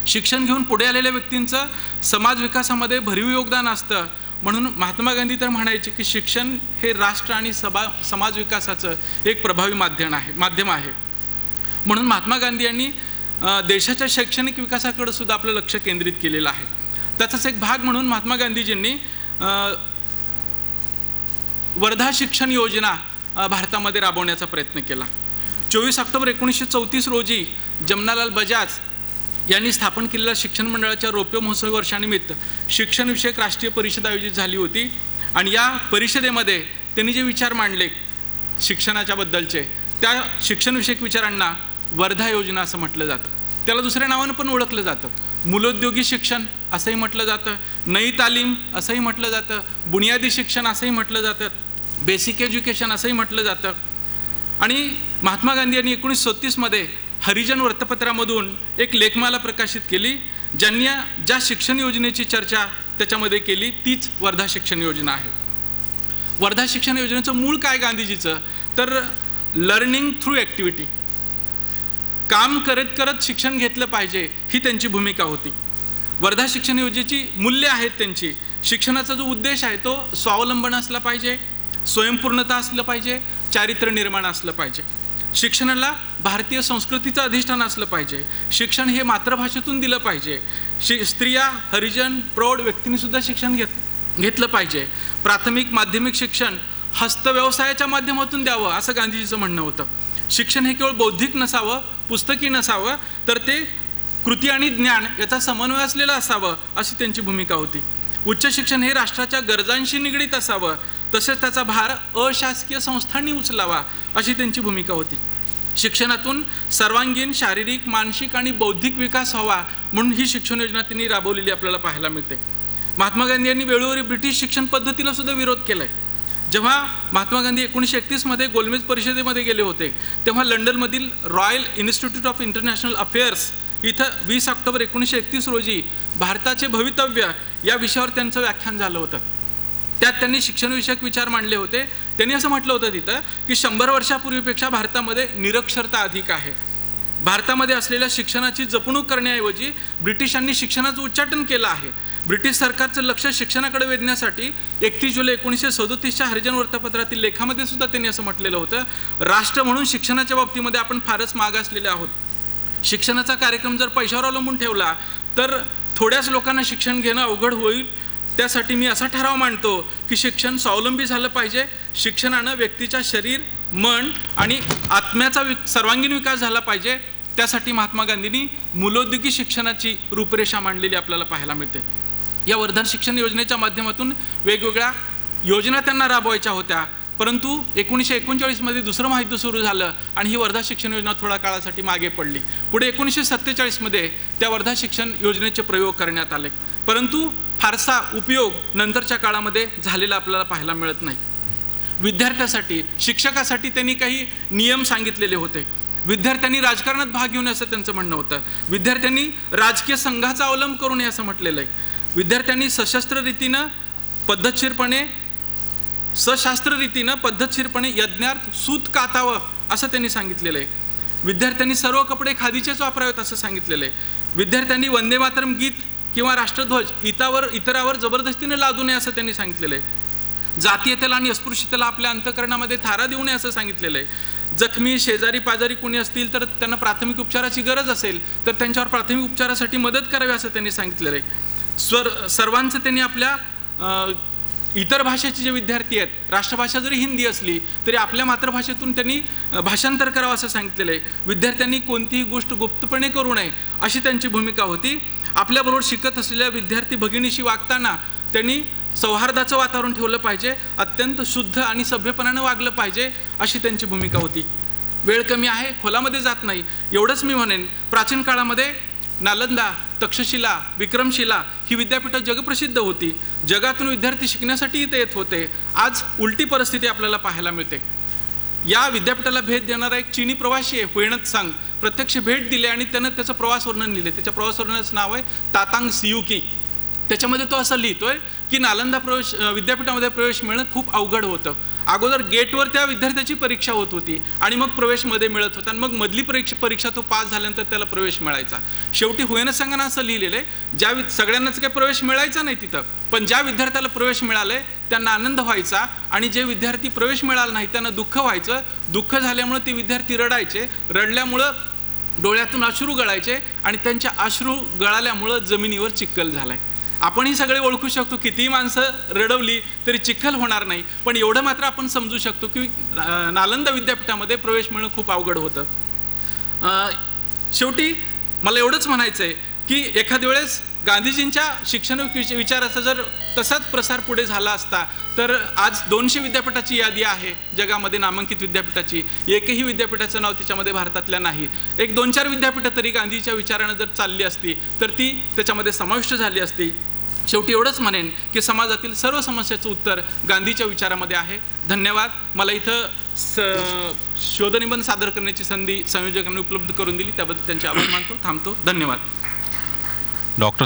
शिक्षण घेऊन पुढे आलेल्या व्यक्तींचं समाज विकासामध्ये भरीव योगदान असतं. म्हणून महात्मा गांधी तर म्हणायचे की शिक्षण हे राष्ट्र आणि समाज विकासाचं एक प्रभावी माध्यम आहे. म्हणून महात्मा गांधी यांनी देशाच्या शैक्षणिक विकासाकडे सुद्धा आपलं लक्ष केंद्रित केलेलं आहे. त्याचाच एक भाग म्हणून महात्मा गांधीजींनी वर्धा शिक्षण योजना भारतामध्ये राबवण्याचा प्रयत्न केला. 24 ऑक्टोबर 1934 रोजी जमनालाल बजाज यांनी स्थापन केलेल्या शिक्षण मंडळाच्या रौप्य महोत्सवी वर्षानिमित्त शिक्षणविषयक राष्ट्रीय परिषद आयोजित झाली होती. आणि या परिषदेमध्ये त्यांनी जे विचार मांडले शिक्षणाच्या बद्दलचे, त्या शिक्षणविषयक विचारांना वर्धा योजना असं म्हटलं जातं. त्याला दुसऱ्या नावानं पण ओळखलं जातं. मूलोद्योगी शिक्षण असंही म्हटलं जातं, नई तालीम असंही म्हटलं जातं, बुनियादी शिक्षण असंही म्हटलं जातं, बेसिक एज्युकेशन असंही म्हटलं जातं. आणि महात्मा गांधी यांनी 1936मध्ये हरिजन वृत्तपत्रामधून एक लेखमाला प्रकाशित केली, ज्यांनी ज्या शिक्षण योजनेची चर्चा त्याच्यामध्ये केली तीच वर्धा शिक्षण योजना आहे. वर्धा शिक्षण योजनेचं मूळ काय गांधीजीचं, तर लर्निंग थ्रू ॲक्टिव्हिटी, काम करत करत शिक्षण घेतलं पाहिजे, ही त्यांची भूमिका होती. वर्धा शिक्षण योजनेची मूल्य आहेत त्यांची. शिक्षणाचा जो उद्देश आहे तो स्वावलंबन असला पाहिजे, स्वयंपूर्णता असलं पाहिजे, चारित्र्य निर्माण असलं पाहिजे. शिक्षणाला भारतीय संस्कृतीचं अधिष्ठान असलं पाहिजे. शिक्षण हे मातृभाषेतून दिलं पाहिजे. स्त्रिया, हरिजन, प्रौढ व्यक्तींनीसुद्धा शिक्षण घेतलं पाहिजे. प्राथमिक माध्यमिक शिक्षण हस्तव्यवसायाच्या माध्यमातून द्यावं असं गांधीजीचं म्हणणं होतं. शिक्षण हे केवळ बौद्धिक नसावं, पुस्तकी नसावं, तर ते कृती आणि ज्ञान याचा समन्वय असलेलं असावं अशी त्यांची भूमिका होती. उच्च शिक्षण हे राष्ट्राच्या गरजांशी निगडीत असावं, तसेच त्याचा भार अशासकीय संस्थांनी उचलावा अशी त्यांची भूमिका होती. शिक्षणातून सर्वांगीण शारीरिक, मानसिक आणि बौद्धिक विकास व्हावा म्हणून ही शिक्षण योजना त्यांनी राबवलेली आपल्याला पाहायला मिळते. महात्मा गांधी यांनी वेळोवेळी ब्रिटिश शिक्षण पद्धतीला सुद्धा विरोध केला आहे. जेव्हा महात्मा गांधी 1931मध्ये गोलमेज परिषदेमध्ये गेले होते, तेव्हा लंडनमधील Royal Institute of International Affairs इथं 20 ऑक्टोबर 1931 रोजी भारताचे भवितव्य या विषयावर त्यांचं व्याख्यान झालं होतं. त्यात त्यांनी शिक्षणविषयक विचार मांडले होते. त्यांनी असं म्हटलं होतं तिथं की 100 वर्षापूर्वीपेक्षा भारतामध्ये निरक्षरता अधिक आहे. भारतामध्ये असलेल्या शिक्षणाची जपणूक करण्याऐवजी ब्रिटिशांनी शिक्षणाचं उच्चाटन केलं आहे. ब्रिटिश सरकारचं लक्ष शिक्षणाकडे वेधण्यासाठी 31 जुलै 1937च्या हरिजन वृत्तपत्रातील लेखामध्ये सुद्धा त्यांनी असं म्हटलेलं होतं, राष्ट्र म्हणून शिक्षणाच्या बाबतीमध्ये आपण फारच मागासलेले आहोत. शिक्षणाचा कार्यक्रम जर पैशावर अवलंबून ठेवला तर थोड्याच लोकांना शिक्षण घेणं अवघड होईल. त्यासाठी मी असा ठराव मांडतो की शिक्षण स्वावलंबी झालं पाहिजे. शिक्षणानं व्यक्तीच्या शरीर, मन आणि आत्म्याचा सर्वांगीण विकास झाला पाहिजे. त्यासाठी महात्मा गांधींनी मूलोद्योगी शिक्षणाची रूपरेषा मांडलेली आपल्याला पाहायला मिळते. या वर्धा शिक्षण योजनेच्या माध्यमातून वेगवेगळ्या योजना त्यांना राबवायच्या होत्या, परंतु 1939मध्ये दुसरं महायुद्ध सुरू झालं आणि ही वर्धा शिक्षण योजना थोड्या काळासाठी मागे पडली. पुढे 1947मध्ये त्या वर्धा शिक्षण योजनेचे प्रयोग करण्यात आले, परंतु फारसा उपयोग नंतरच्या काळामध्ये झालेला आपल्याला पाहायला मिळत नाही. विद्यार्थ्यासाठी, शिक्षकासाठी त्यांनी काही नियम सांगितलेले होते. विद्यार्थ्यांनी राजकारणात भाग घेऊन असं त्यांचं म्हणणं होतं. विद्यार्थ्यांनी राजकीय संघाचा अवलंब करू नये असं म्हटलेलं आहे. विद्यार्थ्यांनी सशस्त्र रीतीनं पद्धतशीरपणे यज्ञार्थ सूत कातावं असं त्यांनी सांगितलेलं आहे. विद्यार्थ्यांनी सर्व कपडे खादीचेच वापरावेत असं सांगितलेलं आहे. विद्यार्थ्यांनी वंदे मातरम गीत किंवा राष्ट्रध्वज इतरावर जबरदस्तीने लादू नये असं त्यांनी सांगितलेलं आहे. जातीयतेला आणि अस्पृश्यतेला आपल्या अंतःकरणामध्ये थारा देऊ नये असं सांगितलेलं आहे. जखमी, शेजारी पाजारी कोणी असतील तर त्यांना प्राथमिक उपचाराची गरज असेल तर त्यांच्यावर प्राथमिक उपचारासाठी मदत करावी असं त्यांनी सांगितलेलं आहे. सर्वांचं त्यांनी आपल्या इतर भाषेचे जे विद्यार्थी आहेत, राष्ट्रभाषा जरी हिंदी असली तरी आपल्या मातृभाषेतून त्यांनी भाषांतर करावं असं सांगितलेलं आहे. विद्यार्थ्यांनी कोणतीही गोष्ट गुप्तपणे करू नये अशी त्यांची भूमिका होती. आपल्याबरोबर शिकत असलेल्या विद्यार्थी भगिनीशी वागताना त्यांनी सौहार्दाचं वातावरण ठेवलं पाहिजे, अत्यंत शुद्ध आणि सभ्यपणानं वागलं पाहिजे अशी त्यांची भूमिका होती. वेळ कमी आहे, खोलामध्ये जात नाही, एवढंच मी म्हणेन. प्राचीन काळामध्ये नालंदा, तक्षशिला, विक्रमशिला ही विद्यापीठं जगप्रसिद्ध होती. जगातून विद्यार्थी शिकण्यासाठी इथे येत होते. आज उलटी परिस्थिती आपल्याला पाहायला मिळते. या विद्यापीठाला भेट देणारा एक चीनी प्रवासी आहे, हुएनत सांग, प्रत्यक्ष भेट दिली आणि त्यानं त्याचं प्रवास वर्णन लिहिले. त्याच्या प्रवास वर्णनाचं नाव आहे तातांग सियुकी. त्याच्यामध्ये तो असं लिहितोय की नालंदा विद्यापीठामध्ये प्रवेश मिळणं खूप अवघड होतं. अगोदर गेटवर त्या विद्यार्थ्याची परीक्षा होत होती आणि मग प्रवेश मध्ये मिळत होता आणि मग मधली परीक्षा तो पास झाल्यानंतर त्याला प्रवेश मिळायचा. शेवटी हुएनत सांगानं असं लिहिलेलं आहे, सगळ्यांनाच काही प्रवेश मिळायचा नाही तिथं, पण ज्या विद्यार्थ्याला प्रवेश मिळाले त्यांना आनंद व्हायचा आणि जे विद्यार्थी प्रवेश मिळाला नाही त्यांना दुःख व्हायचं. दुःख झाल्यामुळे ते विद्यार्थी रडायचे, रडल्यामुळं डोळ्यातून अश्रू गळायचे आणि त्यांच्या अश्रू गळाल्यामुळं जमिनीवर चिखल झालाय. आपणही सगळे ओळखू शकतो, कितीही माणसं रडवली तरी चिखल होणार नाही. पण एवढं मात्र आपण समजू शकतो की नालंदा विद्यापीठामध्ये प्रवेश मिळणं खूप अवघड होतं. शेवटी मला एवढंच म्हणायचं आहे की एखाद्या वेळेस गांधीजींच्या शिक्षण विचाराचा जर तसाच प्रसार पुढे झाला असता तर आज 200 विद्यापीठाची यादी आहे जगामध्ये नामांकित विद्यापीठाची. एकही विद्यापीठाचं नाव त्याच्यामध्ये भारतातल्या नाही. एक 2-4 विद्यापीठं तरी गांधीच्या विचारानं जर चालली असती तर ती त्याच्यामध्ये समाविष्ट झाली असती. शेवटी एवढंच म्हणेन की समाजातील सर्व समस्याचं उत्तर गांधीच्या विचारामध्ये आहे. धन्यवाद. मला इथं शोधनिबंध सादर करण्याची संधी संयोजकांनी उपलब्ध करून दिली त्याबद्दल त्यांचे आभार मानतो. थांबतो. धन्यवाद. डॉक्टर